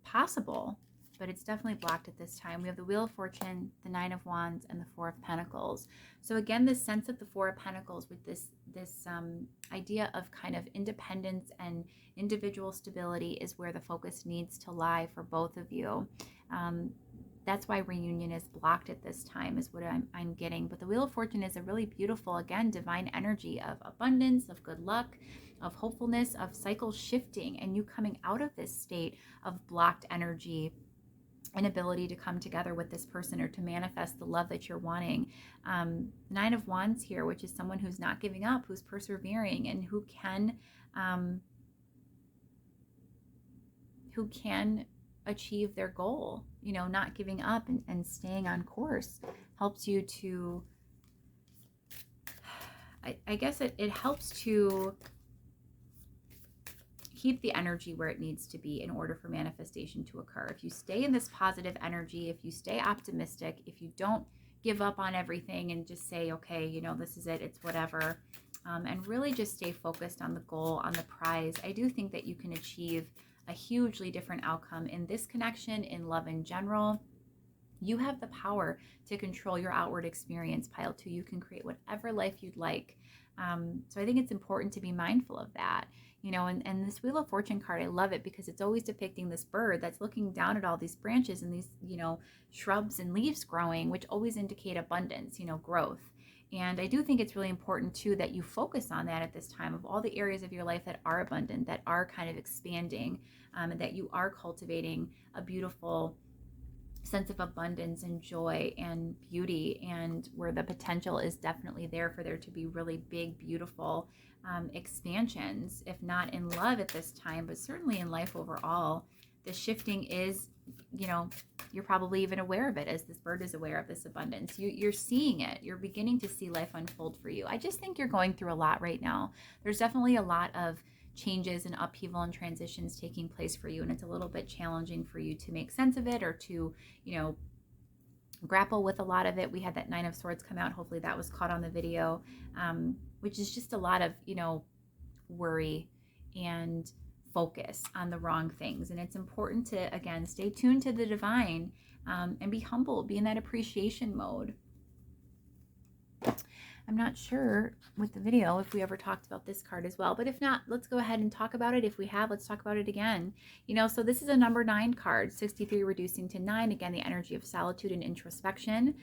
possible, but it's definitely blocked at this time. We have the Wheel of Fortune, the Nine of Wands, and the Four of Pentacles. So again, this sense of the Four of Pentacles with this idea of kind of independence and individual stability is where the focus needs to lie for both of you. That's why reunion is blocked at this time, is what I'm getting. But the Wheel of Fortune is a really beautiful, again, divine energy of abundance, of good luck, of hopefulness, of cycle shifting, and you coming out of this state of blocked energy, inability to come together with this person or to manifest the love that you're wanting. Nine of Wands here, which is someone who's not giving up, who's persevering, and who can achieve their goal. You know, not giving up and staying on course helps you to, I guess it helps to keep the energy where it needs to be in order for manifestation to occur. If you stay in this positive energy, if you stay optimistic, if you don't give up on everything and just say, okay, you know, this is it, it's whatever, and really just stay focused on the goal, on the prize, I do think that you can achieve a hugely different outcome in this connection, in love in general. You have the power to control your outward experience, pile 2. You can create whatever life you'd like. So I think it's important to be mindful of that. You know, and this Wheel of Fortune card, I love it because it's always depicting this bird that's looking down at all these branches and these, you know, shrubs and leaves growing, which always indicate abundance, you know, growth. And I do think it's really important too that you focus on that at this time, of all the areas of your life that are abundant, that are kind of expanding, and that you are cultivating a beautiful sense of abundance and joy and beauty, and where the potential is definitely there for there to be really big, beautiful expansions, if not in love at this time, but certainly in life overall. The shifting is, you know, you're probably even aware of it, as this bird is aware of this abundance. You're seeing it. You're beginning to see life unfold for you. I just think you're going through a lot right now. There's definitely a lot of changes and upheaval and transitions taking place for you, and it's a little bit challenging for you to make sense of it or to, you know, grapple with a lot of it. We had that Nine of Swords come out. Hopefully that was caught on the video, which is just a lot of, you know, worry and focus on the wrong things. And it's important to, again, stay tuned to the divine, and be humble, be in that appreciation mode. I'm not sure with the video if we ever talked about this card as well, but if not, let's go ahead and talk about it. If we have, let's talk about it again. You know, so this is a number 9 card, 63 reducing to 9. Again, the energy of solitude and introspection,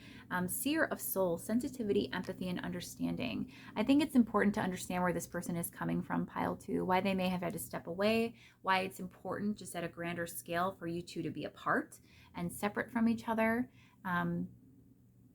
seer of soul, sensitivity, empathy, and understanding. I think it's important to understand where this person is coming from, pile 2, why they may have had to step away, why it's important just at a grander scale for you two to be apart and separate from each other.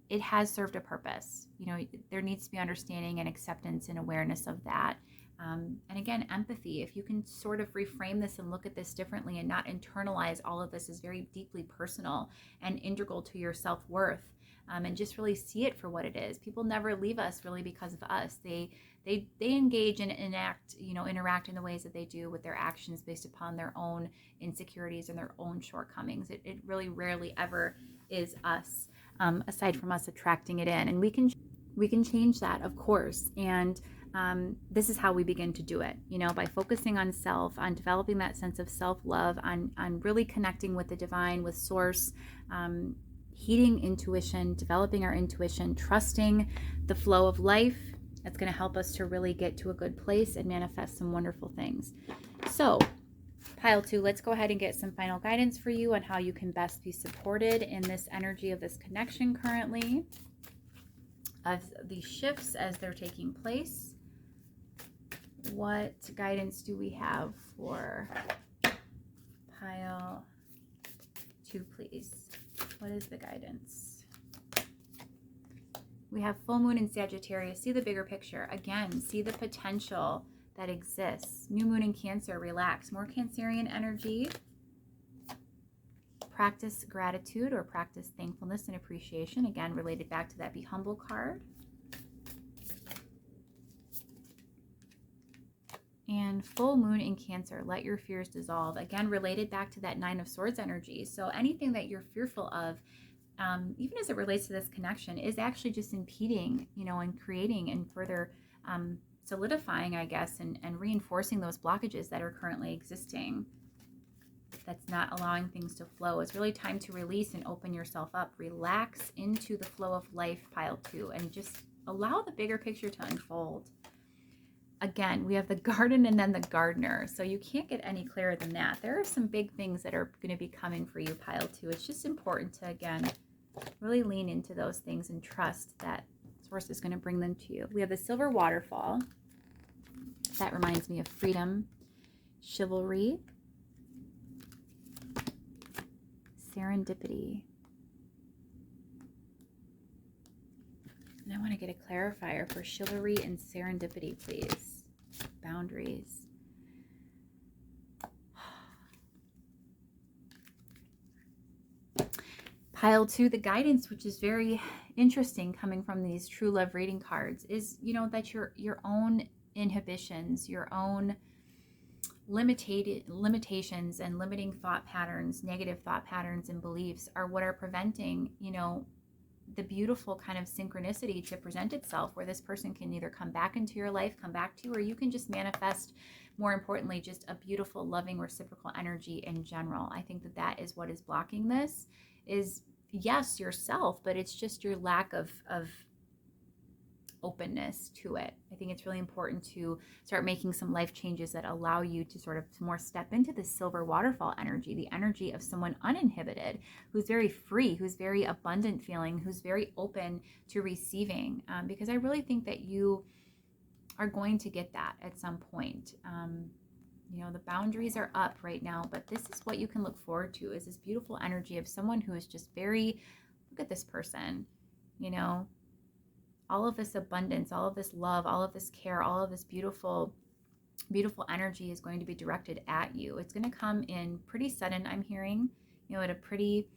It has served a purpose. You know, there needs to be understanding and acceptance and awareness of that. And again, empathy. If you can sort of reframe this and look at this differently and not internalize all of this as very deeply personal and integral to your self-worth, and just really see it for what it is. People never leave us really because of us. They engage and enact, you know, interact in the ways that they do with their actions based upon their own insecurities and their own shortcomings. It really rarely ever is us. Aside from us attracting it in, and we can change that, of course. And this is how we begin to do it, you know, by focusing on self, on developing that sense of self-love, on really connecting with the divine, with source, heeding intuition, developing our intuition, trusting the flow of life. That's going to help us to really get to a good place and manifest some wonderful things. So pile 2, let's go ahead and get some final guidance for you on how you can best be supported in this energy of this connection currently, of these shifts as they're taking place. What guidance do we have for pile 2, please? What is the guidance? We have full moon in Sagittarius. See the bigger picture. Again, see the potential that exists. New moon in Cancer, relax. More Cancerian energy. practice gratitude or practice thankfulness and appreciation. Again, related back to that Be Humble card. And full moon in Cancer, let your fears dissolve. Again, related back to that Nine of Swords energy. So anything that you're fearful of, even as it relates to this connection, is actually just impeding, and creating and further solidifying, I guess, and reinforcing those blockages that are currently existing. That's not allowing things to flow. It's really time to release and open yourself up. Relax into the flow of life, pile 2, and just allow the bigger picture to unfold. Again, we have the garden and then the gardener. So you can't get any clearer than that. There are some big things that are going to be coming for you, pile 2. It's just important to, again, really lean into those things and trust that Source is going to bring them to you. We have the silver waterfall. That reminds me of freedom, chivalry, serendipity. And I want to get a clarifier for chivalry and serendipity, please. Boundaries. Pile 2, the guidance, which is very interesting coming from these true love reading cards, is, that your own inhibitions, your own limitations and limiting thought patterns, negative thought patterns and beliefs are what are preventing, the beautiful kind of synchronicity to present itself, where this person can either come back into your life, come back to you, or you can just manifest, more importantly, just a beautiful, loving, reciprocal energy in general. I think that is what is blocking this, is, yes, yourself, but it's just your lack of openness to it. I think it's really important to start making some life changes that allow you to sort of more step into the silver waterfall energy, the energy of someone uninhibited, who's very free, who's very abundant feeling, who's very open to receiving, because I really think that you are going to get that at some point. The boundaries are up right now, but this is what you can look forward to, is this beautiful energy of someone who is just very, look at this person, all of this abundance, all of this love, all of this care, all of this beautiful, beautiful energy is going to be directed at you. It's going to come in pretty sudden, I'm hearing, at a pretty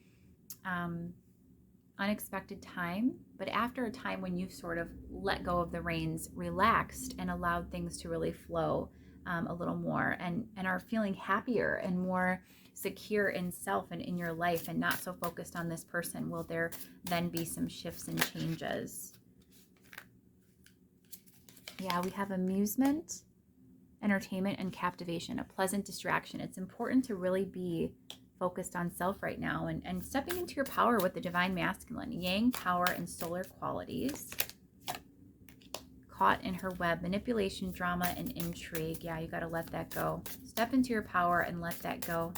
unexpected time, but after a time when you've sort of let go of the reins, relaxed, and allowed things to really flow a little more, and are feeling happier and more secure in self and in your life, and not so focused on this person, will there then be some shifts and changes. Yeah, we have amusement, entertainment, and captivation, a pleasant distraction. It's important to really be focused on self right now, and stepping into your power with the divine masculine, yang power and solar qualities. Caught in her web, manipulation, drama, and intrigue. Yeah, you got to let that go. Step into your power and let that go.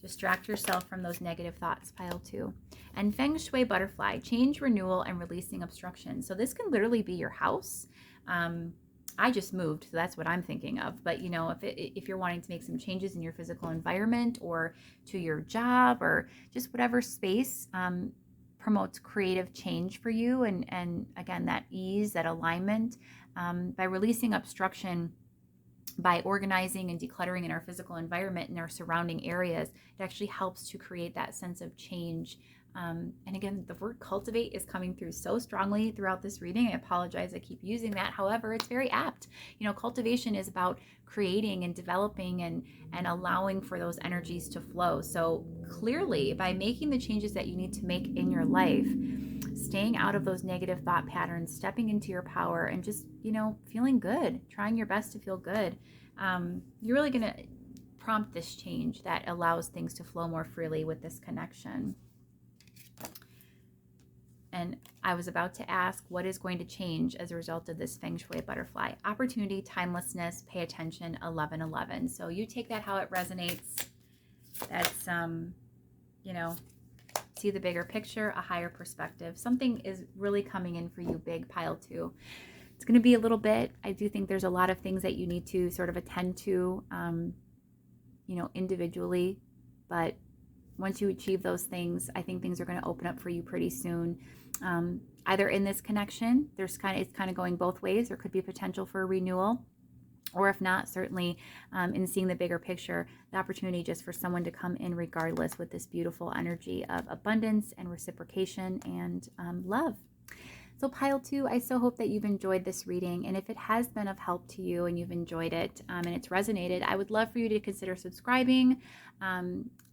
Distract yourself from those negative thoughts, pile 2. And feng shui butterfly, change, renewal, and releasing obstruction. So this can literally be your house. I just moved, so that's what I'm thinking of. But if you're wanting to make some changes in your physical environment, or to your job, or just whatever space promotes creative change for you, and again, that ease, that alignment, by releasing obstruction, by organizing and decluttering in our physical environment and our surrounding areas, it actually helps to create that sense of change. And again, the word cultivate is coming through so strongly throughout this reading. I apologize, I keep using that. However, it's very apt. Cultivation is about creating and developing and allowing for those energies to flow. So clearly, by making the changes that you need to make in your life, staying out of those negative thought patterns, stepping into your power, and just, feeling good, trying your best to feel good, you're really going to prompt this change that allows things to flow more freely with this connection. And I was about to ask, what is going to change as a result of this feng shui butterfly? Opportunity, timelessness, pay attention, 1111. So you take that how it resonates. That's, see the bigger picture, a higher perspective. Something is really coming in for you, big, pile 2. It's going to be a little bit. I do think there's a lot of things that you need to sort of attend to, individually. But once you achieve those things, I think things are going to open up for you pretty soon. Either in this connection, it's kind of going both ways. There could be potential for a renewal, Or if not, certainly in seeing the bigger picture, the opportunity just for someone to come in regardless with this beautiful energy of abundance and reciprocation and love. So pile 2, I so hope that you've enjoyed this reading. And if it has been of help to you and you've enjoyed it and it's resonated, I would love for you to consider subscribing,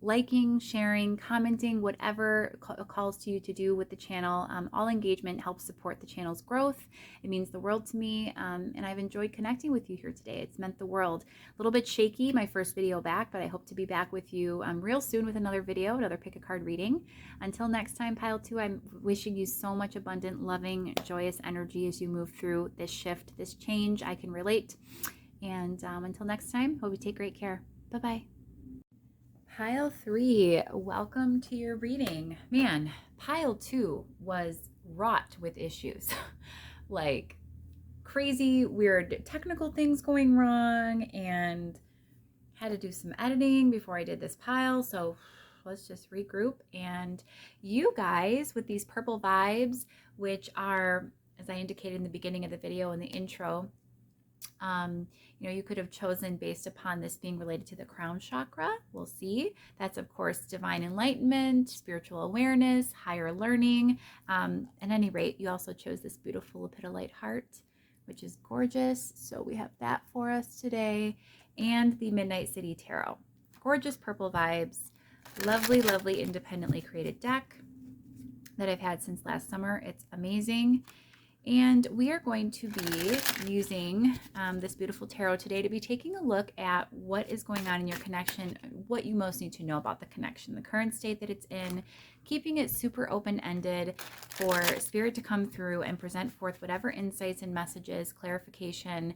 liking, sharing, commenting, whatever calls to you to do with the channel. All engagement helps support the channel's growth. It means the world to me. And I've enjoyed connecting with you here today. It's meant the world. A little bit shaky, my first video back, but I hope to be back with you real soon with another video, another pick a card reading. Until next time, pile 2, I'm wishing you so much abundant, loving, joyous energy as you move through this shift, this change. I can relate. And until next time, hope you take great care. Bye-bye. Pile 3, welcome to your reading. Man, pile 2 was wrought with issues. Like crazy, weird technical things going wrong, and had to do some editing before I did this pile. So let's just regroup. And you guys with these purple vibes, which are, as I indicated in the beginning of the video in the intro, you know, you could have chosen based upon this being related to the crown chakra. We'll see. That's, of course, divine enlightenment, spiritual awareness, higher learning. At any rate, you also chose this beautiful lepidolite heart, which is gorgeous. So we have that for us today. And the Midnight City Tarot. Gorgeous purple vibes. Lovely, lovely independently created deck that I've had since last summer. It's amazing. And we are going to be using this beautiful tarot today to be taking a look at what is going on in your connection, what you most need to know about the connection, the current state that it's in, keeping it super open-ended for Spirit to come through and present forth whatever insights and messages, clarification,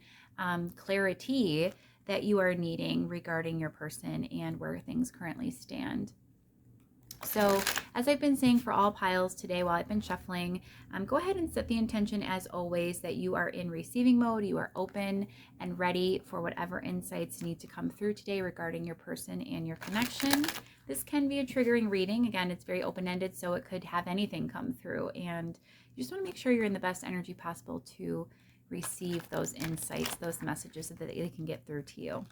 clarity that you are needing regarding your person and where things currently stand. So as I've been saying for all piles today while I've been shuffling, go ahead and set the intention as always that you are in receiving mode, you are open and ready for whatever insights need to come through today regarding your person and your connection. This can be a triggering reading. Again, it's very open-ended, so it could have anything come through. And you just want to make sure you're in the best energy possible to receive those insights, those messages so that they can get through to you.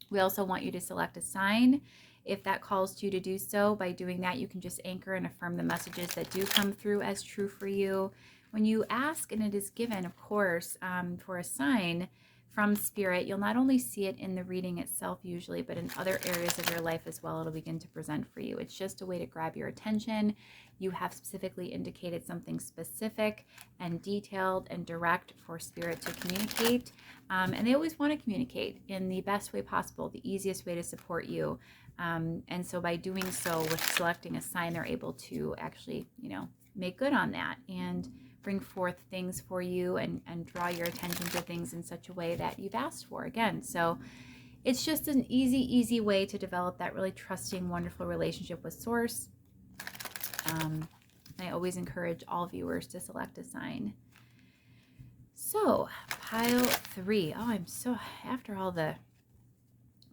We also want you to select a sign. If that calls to you to do so, by doing that, you can just anchor and affirm the messages that do come through as true for you. When you ask and it is given, of course, for a sign from Spirit, you'll not only see it in the reading itself usually, but in other areas of your life as well, it'll begin to present for you. It's just a way to grab your attention. You have specifically indicated something specific and detailed and direct for Spirit to communicate. And they always want to communicate in the best way possible, the easiest way to support you. And so by doing so, with selecting a sign, they're able to actually, you know, make good on that and bring forth things for you and draw your attention to things in such a way that you've asked for again. So it's just an easy way to develop that really trusting, wonderful relationship with Source. I always encourage all viewers to select a sign. So pile 3. Oh, I'm so, after all the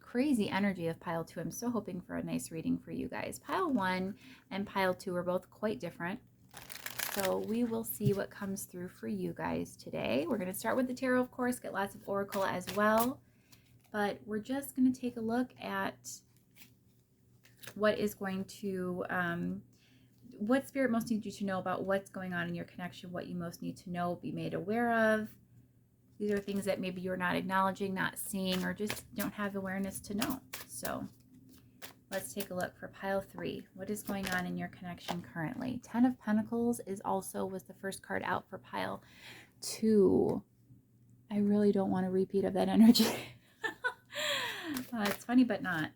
crazy energy of pile 2, I'm so hoping for a nice reading for you guys. Pile 1 and pile 2 are both quite different. So we will see what comes through for you guys today. We're going to start with the tarot, of course, get lots of oracle as well. But we're just going to take a look at what is going to, what Spirit most needs you to know about what's going on in your connection, what you most need to know, be made aware of. These are things that maybe you're not acknowledging, not seeing, or just don't have awareness to know. So let's take a look for pile 3. What is going on in your connection currently? 10 of Pentacles was the first card out for pile 2. I really don't want a repeat of that energy. It's funny, but not.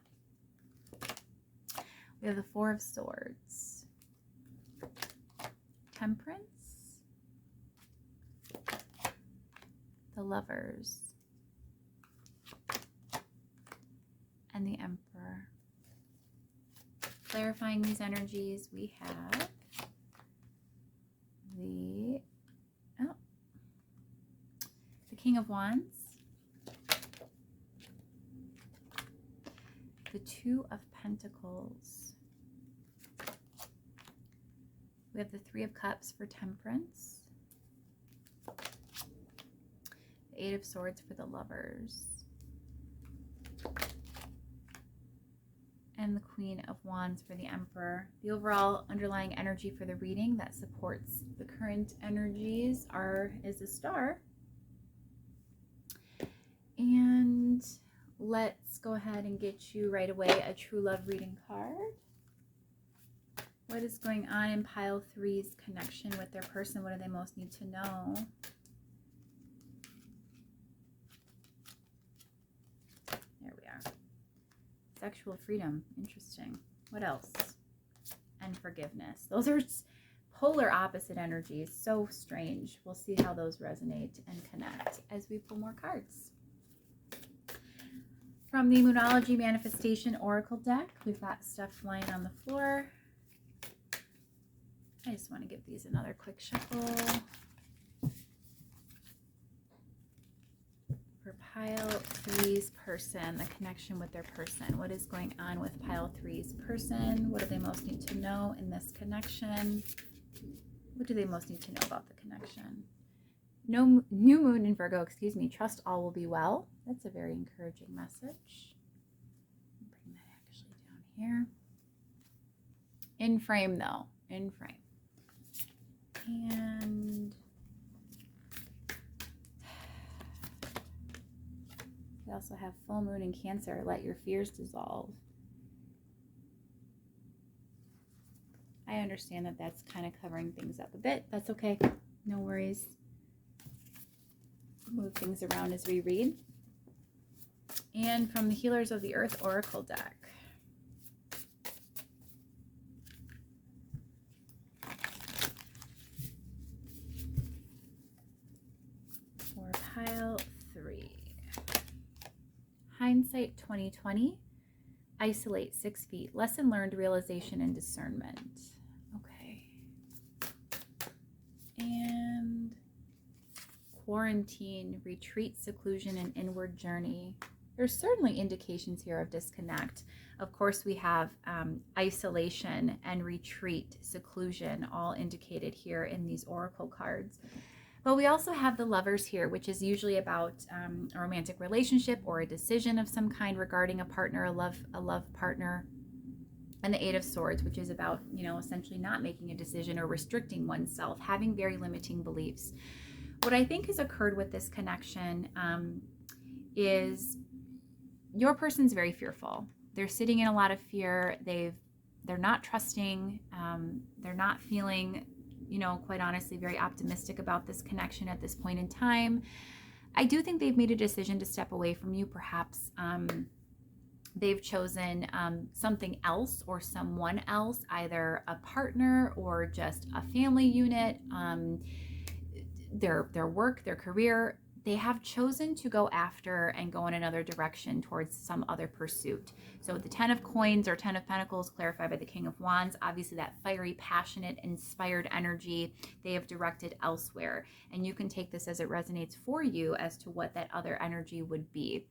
We have the 4 of Swords. Temperance. The Lovers. And the Emperor. Clarifying these energies, we have the King of Wands, the 2 of Pentacles, we have the 3 of Cups for Temperance, the Eight of Swords for the lovers. And the Queen of Wands for the Emperor. The overall underlying energy for the reading that supports the current energies is a star. And let's go ahead and get you right away a true love reading card. What is going on in pile 3's connection with their person? What do they most need to know? There we are. Sexual freedom. Interesting. What else? And forgiveness. Those are polar opposite energies. So strange. We'll see how those resonate and connect as we pull more cards. From the Moonology Manifestation Oracle deck, we've got stuff lying on the floor. I just want to give these another quick shuffle. For pile 3's person, the connection with their person. What is going on with pile 3's person? What do they most need to know in this connection? What do they most need to know about the connection? No new moon in Virgo, excuse me. Trust all will be well. That's a very encouraging message. Bring that actually down here. In frame though, in frame. And we also have full moon in Cancer. Let your fears dissolve. I understand that that's kind of covering things up a bit. That's okay. No worries. Move things around as we read. And from the Healers of the Earth Oracle deck. For pile 3. Hindsight 2020. Isolate 6 feet. Lesson learned, realization, and discernment. Okay. And quarantine, retreat, seclusion, and inward journey. There's certainly indications here of disconnect. Of course, we have isolation and retreat, seclusion, all indicated here in these oracle cards. But we also have the Lovers here, which is usually about a romantic relationship or a decision of some kind regarding a partner, a love partner. And the Eight of Swords, which is about, essentially not making a decision or restricting oneself, having very limiting beliefs. What I think has occurred with this connection is your person's very fearful. They're sitting in a lot of fear. They're not trusting. They're not feeling, quite honestly, very optimistic about this connection at this point in time. I do think they've made a decision to step away from you. Perhaps they've chosen something else or someone else, either a partner or just a family unit, their work, their career. They have chosen to go after and go in another direction towards some other pursuit. So the 10 of Coins or 10 of Pentacles, clarified by the King of Wands, obviously that fiery, passionate, inspired energy they have directed elsewhere. And you can take this as it resonates for you as to what that other energy would be.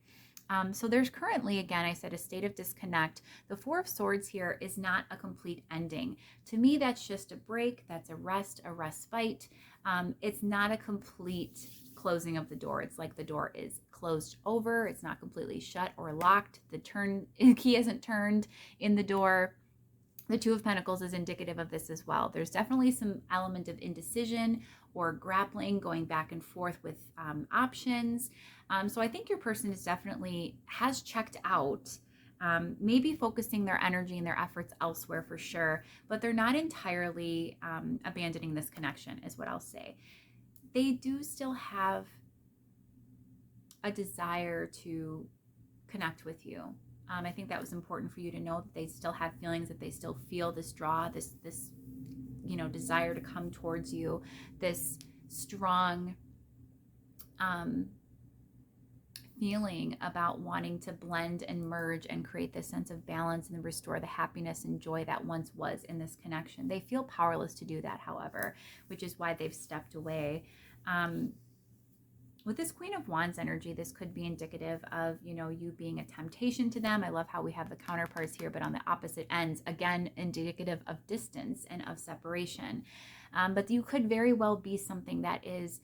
So there's currently, again, I said, a state of disconnect. The Four of Swords here is not a complete ending. To me, that's just a break. That's a rest, a respite. It's not a complete closing of the door. It's like the door is closed over. It's not completely shut or locked. The key isn't turned in the door. The Two of Pentacles is indicative of this as well. There's definitely some element of indecision or grappling, going back and forth with options. So I think your person has checked out, maybe focusing their energy and their efforts elsewhere for sure, but they're not entirely abandoning this connection, is what I'll say. They do still have a desire to connect with you. I think that was important for you to know, that they still have feelings, that they still feel this draw, this desire to come towards you, this strong feeling about wanting to blend and merge and create this sense of balance and restore the happiness and joy that once was in this connection. They feel powerless to do that, however, which is why they've stepped away. With this Queen of Wands energy, this could be indicative of, you being a temptation to them. I love how we have the counterparts here, but on the opposite ends, again, indicative of distance and of separation. But you could very well be something that is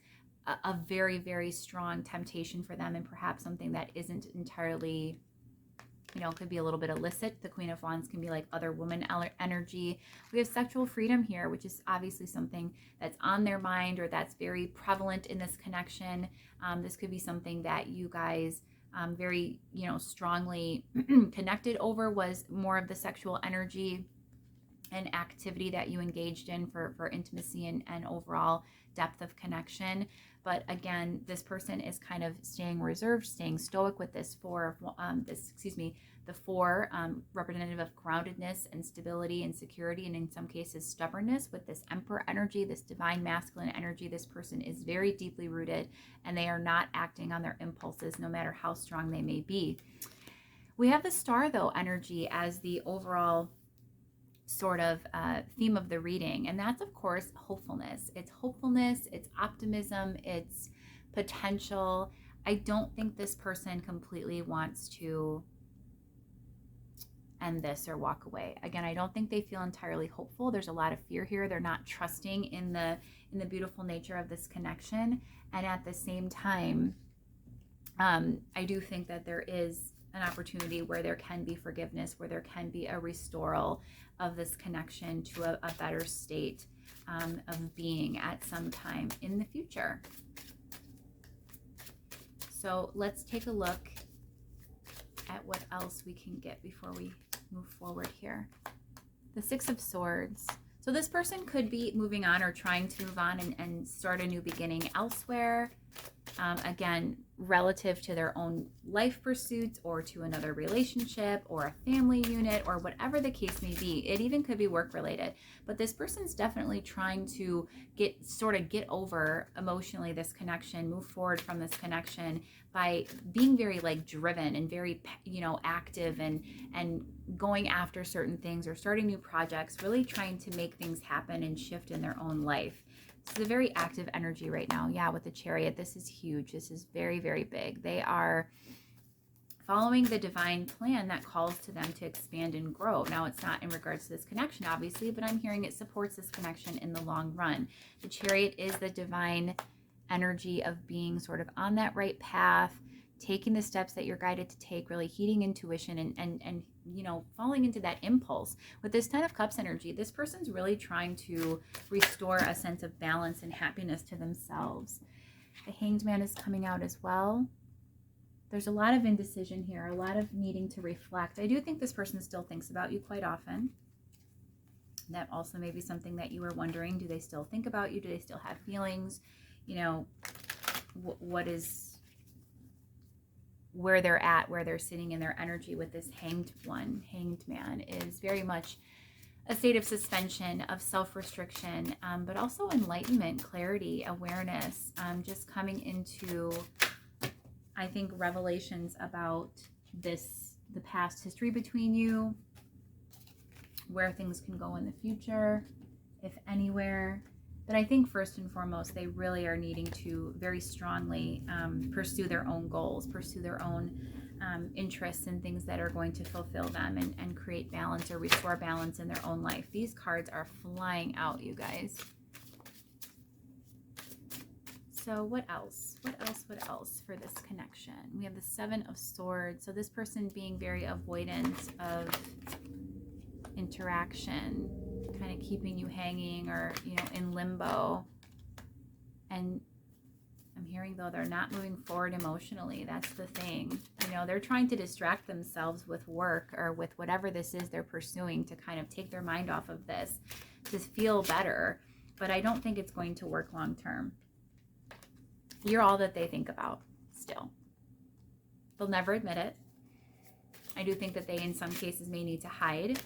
a very, very strong temptation for them, and perhaps something that isn't entirely, could be a little bit illicit. The Queen of Wands can be like other woman energy. We have sexual freedom here, which is obviously something that's on their mind or that's very prevalent in this connection. This could be something that you guys very, strongly connected over, was more of the sexual energy and activity that you engaged in for intimacy and overall depth of connection. But again, this person is kind of staying reserved, staying stoic with this the four, representative of groundedness and stability and security, and in some cases stubbornness. With this Emperor energy, this divine masculine energy, this person is very deeply rooted, and they are not acting on their impulses, no matter how strong they may be. We have the Star, though, energy as the overall sort of theme of the reading, and that's of course hopefulness. It's hopefulness, it's optimism, it's potential. I don't think this person completely wants to end this or walk away. Again, I don't think they feel entirely hopeful. There's a lot of fear here. They're not trusting in the beautiful nature of this connection, and at the same time, I do think that there is an opportunity where there can be forgiveness, where there can be a restoral of this connection to a better state of being at some time in the future. So let's take a look at what else we can get before we move forward here. The Six of Swords. So this person could be moving on or trying to move on and start a new beginning elsewhere. Again, relative to their own life pursuits or to another relationship or a family unit or whatever the case may be. It even could be work related, but this person's definitely trying to get over emotionally this connection, move forward from this connection by being very driven and very, active and going after certain things or starting new projects, really trying to make things happen and shift in their own life. This is a very active energy right now. Yeah, with the Chariot, this is huge. This is very, very big. They are following the divine plan that calls to them to expand and grow. Now, it's not in regards to this connection, obviously, but I'm hearing it supports this connection in the long run. The Chariot is the divine energy of being sort of on that right path, taking the steps that you're guided to take, really heeding intuition and falling into that impulse. With this Ten of Cups energy, this person's really trying to restore a sense of balance and happiness to themselves. The Hanged Man is coming out as well. There's a lot of indecision here, a lot of needing to reflect. I do think this person still thinks about you quite often. That also may be something that you were wondering. Do they still think about you? Do they still have feelings? What is where they're at, where they're sitting in their energy with this Hanged Man is very much a state of suspension, of self-restriction, but also enlightenment, clarity, awareness, just coming into, I think, revelations about the past history between you, where things can go in the future, if anywhere. But I think first and foremost, they really are needing to very strongly pursue their own goals, pursue their own interests and things that are going to fulfill them and create balance or restore balance in their own life. These cards are flying out, you guys. So what else? What else for this connection? We have the Seven of Swords. So this person being very avoidant of interaction, kind of keeping you hanging or, in limbo. And I'm hearing, though, they're not moving forward emotionally. That's the thing. They're trying to distract themselves with work or with whatever this is they're pursuing to kind of take their mind off of this, to feel better. But I don't think it's going to work long term. You're all that they think about still. They'll never admit it. I do think that they, in some cases, may need to hide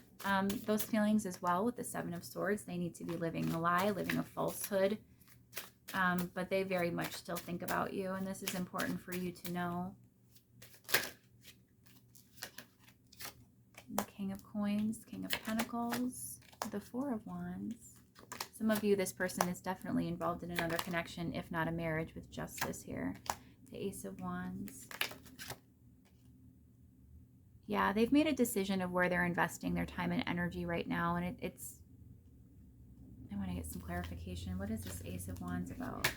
those feelings as well. With the Seven of Swords, they need to be living a lie, living a falsehood. But they very much still think about you, and this is important for you to know. The King of Coins, King of Pentacles, the Four of Wands. Some of you, this person is definitely involved in another connection, if not a marriage, with Justice here. The Ace of Wands. Yeah, they've made a decision of where they're investing their time and energy right now, and it's... I want to get some clarification. What is this Ace of Wands about?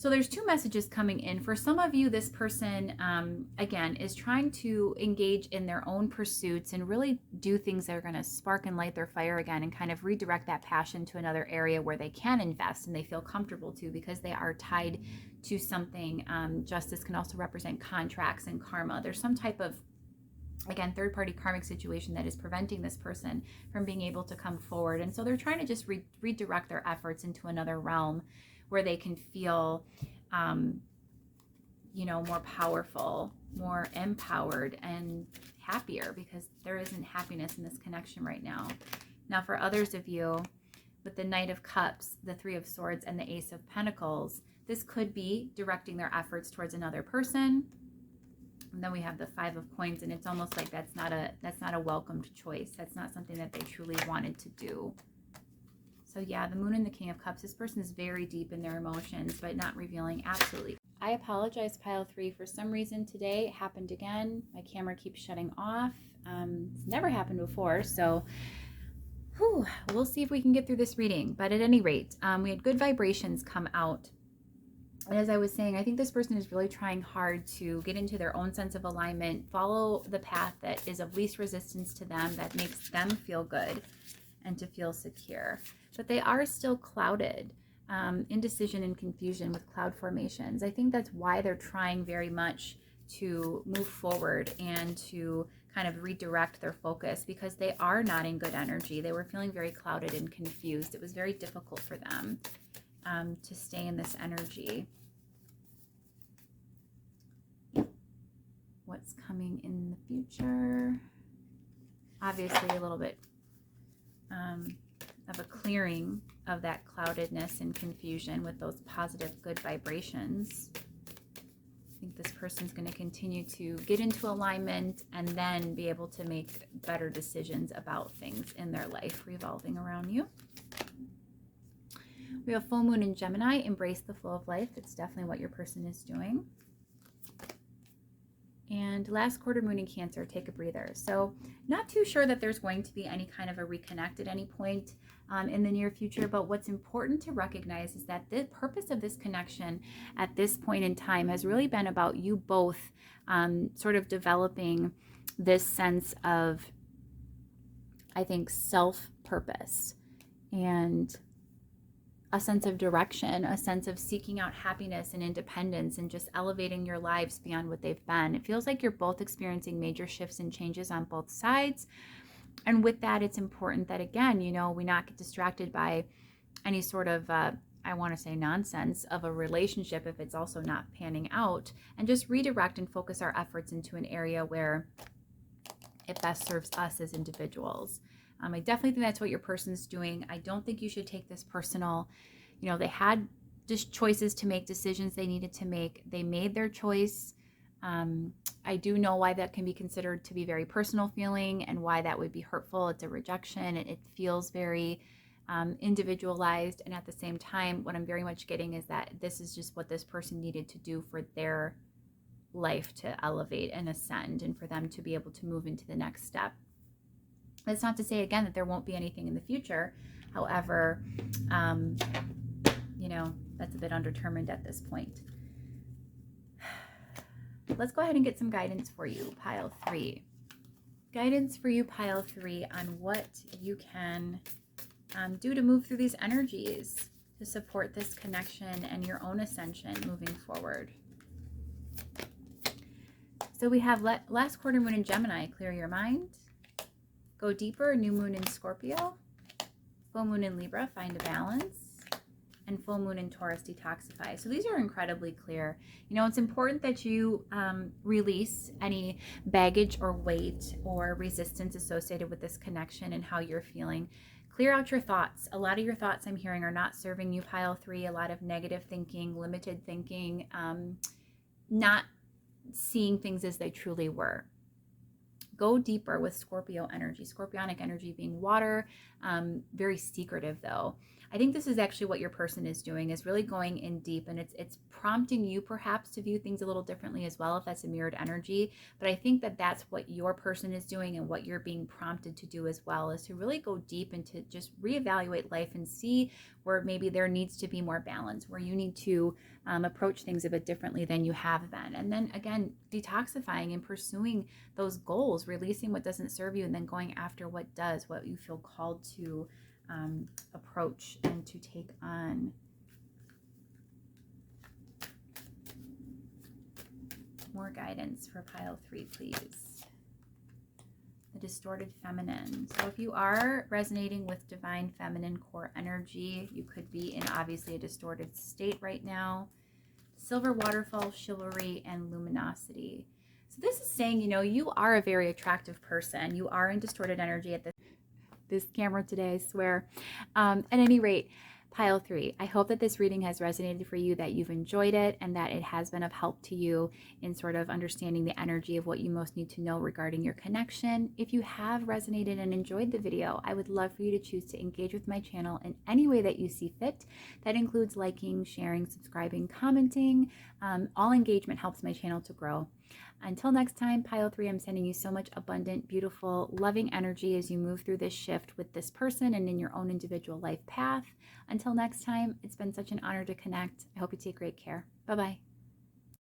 So there's two messages coming in. For some of you, this person, again, is trying to engage in their own pursuits and really do things that are going to spark and light their fire again and kind of redirect that passion to another area where they can invest and they feel comfortable to, because they are tied to something. Justice can also represent contracts and karma. There's some type of, again, third-party karmic situation that is preventing this person from being able to come forward. And so they're trying to just redirect their efforts into another realm where they can feel, more powerful, more empowered, and happier, because there isn't happiness in this connection right now. Now, for others of you, with the Knight of Cups, the Three of Swords, and the Ace of Pentacles, this could be directing their efforts towards another person. And then we have the Five of Coins, and it's almost like that's not a welcomed choice. That's not something that they truly wanted to do. So yeah, the Moon and the King of Cups, this person is very deep in their emotions, but not revealing absolutely. I apologize, pile 3. For some reason today, it happened again. My camera keeps shutting off. It's never happened before, so we'll see if we can get through this reading. But at any rate, we had good vibrations come out. And as I was saying, I think this person is really trying hard to get into their own sense of alignment, follow the path that is of least resistance to them, that makes them feel good and to feel secure. But they are still clouded, indecision and confusion with cloud formations. I think that's why they're trying very much to move forward and to kind of redirect their focus, because they are not in good energy. They were feeling very clouded and confused. It was very difficult for them to stay in this energy. What's coming in the future? Obviously a little bit of a clearing of that cloudedness and confusion with those positive, good vibrations. I think this person's going to continue to get into alignment and then be able to make better decisions about things in their life revolving around you. We have full moon in Gemini. Embrace the flow of life. It's definitely what your person is doing. And last quarter moon in Cancer, take a breather. So not too sure that there's going to be any kind of a reconnect at any point in the near future. But what's important to recognize is that the purpose of this connection at this point in time has really been about you both sort of developing this sense of, I think, self-purpose and a sense of direction, a sense of seeking out happiness and independence and just elevating your lives beyond what they've been. It feels like you're both experiencing major shifts and changes on both sides. And with that, it's important that, again, we not get distracted by any sort of, I want to say, nonsense of a relationship if it's also not panning out, and just redirect and focus our efforts into an area where it best serves us as individuals. I definitely think that's what your person's doing. I don't think you should take this personal. They had just choices to make, decisions they needed to make. They made their choice. I do know why that can be considered to be very personal feeling and why that would be hurtful. It's a rejection. It feels very individualized. And at the same time, what I'm very much getting is that this is just what this person needed to do for their life to elevate and ascend, and for them to be able to move into the next step. That's not to say, again, that there won't be anything in the future. However, that's a bit undetermined at this point. Let's go ahead and get some guidance for you, pile 3. Guidance for you, pile 3, on what you can do to move through these energies to support this connection and your own ascension moving forward. So we have last quarter moon in Gemini, clear your mind. Go deeper, new moon in Scorpio. Full moon in Libra, find a balance. And full moon in Taurus, detoxify. So these are incredibly clear. It's important that you release any baggage or weight or resistance associated with this connection and how you're feeling. Clear out your thoughts. A lot of your thoughts I'm hearing are not serving you, pile 3. A lot of negative thinking, limited thinking, not seeing things as they truly were. Go deeper with Scorpio energy. Scorpionic energy being water, very secretive though. I think this is actually what your person is doing, is really going in deep, and it's prompting you perhaps to view things a little differently as well, if that's a mirrored energy. But I think that that's what your person is doing, and what you're being prompted to do as well, is to really go deep and to just reevaluate life and see where maybe there needs to be more balance, where you need to approach things a bit differently than you have been. And then again, detoxifying and pursuing those goals, releasing what doesn't serve you, and then going after what does, what you feel called to approach and to take on. More guidance for pile 3, please. The distorted feminine. So if you are resonating with divine feminine core energy, you could be in obviously a distorted state right now. Silver waterfall, chivalry, and luminosity. So this is saying, you know, you are a very attractive person. You are in distorted energy at this camera today, I swear. At any rate, pile 3, I hope that this reading has resonated for you, that you've enjoyed it, and that it has been of help to you in sort of understanding the energy of what you most need to know regarding your connection. If you have resonated and enjoyed the video, I would love for you to choose to engage with my channel in any way that you see fit. That includes liking, sharing, subscribing, commenting. All engagement helps my channel to grow. Until next time, pile 3, I'm sending you so much abundant, beautiful, loving energy as you move through this shift with this person and in your own individual life path. Until next time, it's been such an honor to connect. I hope you take great care. Bye-bye.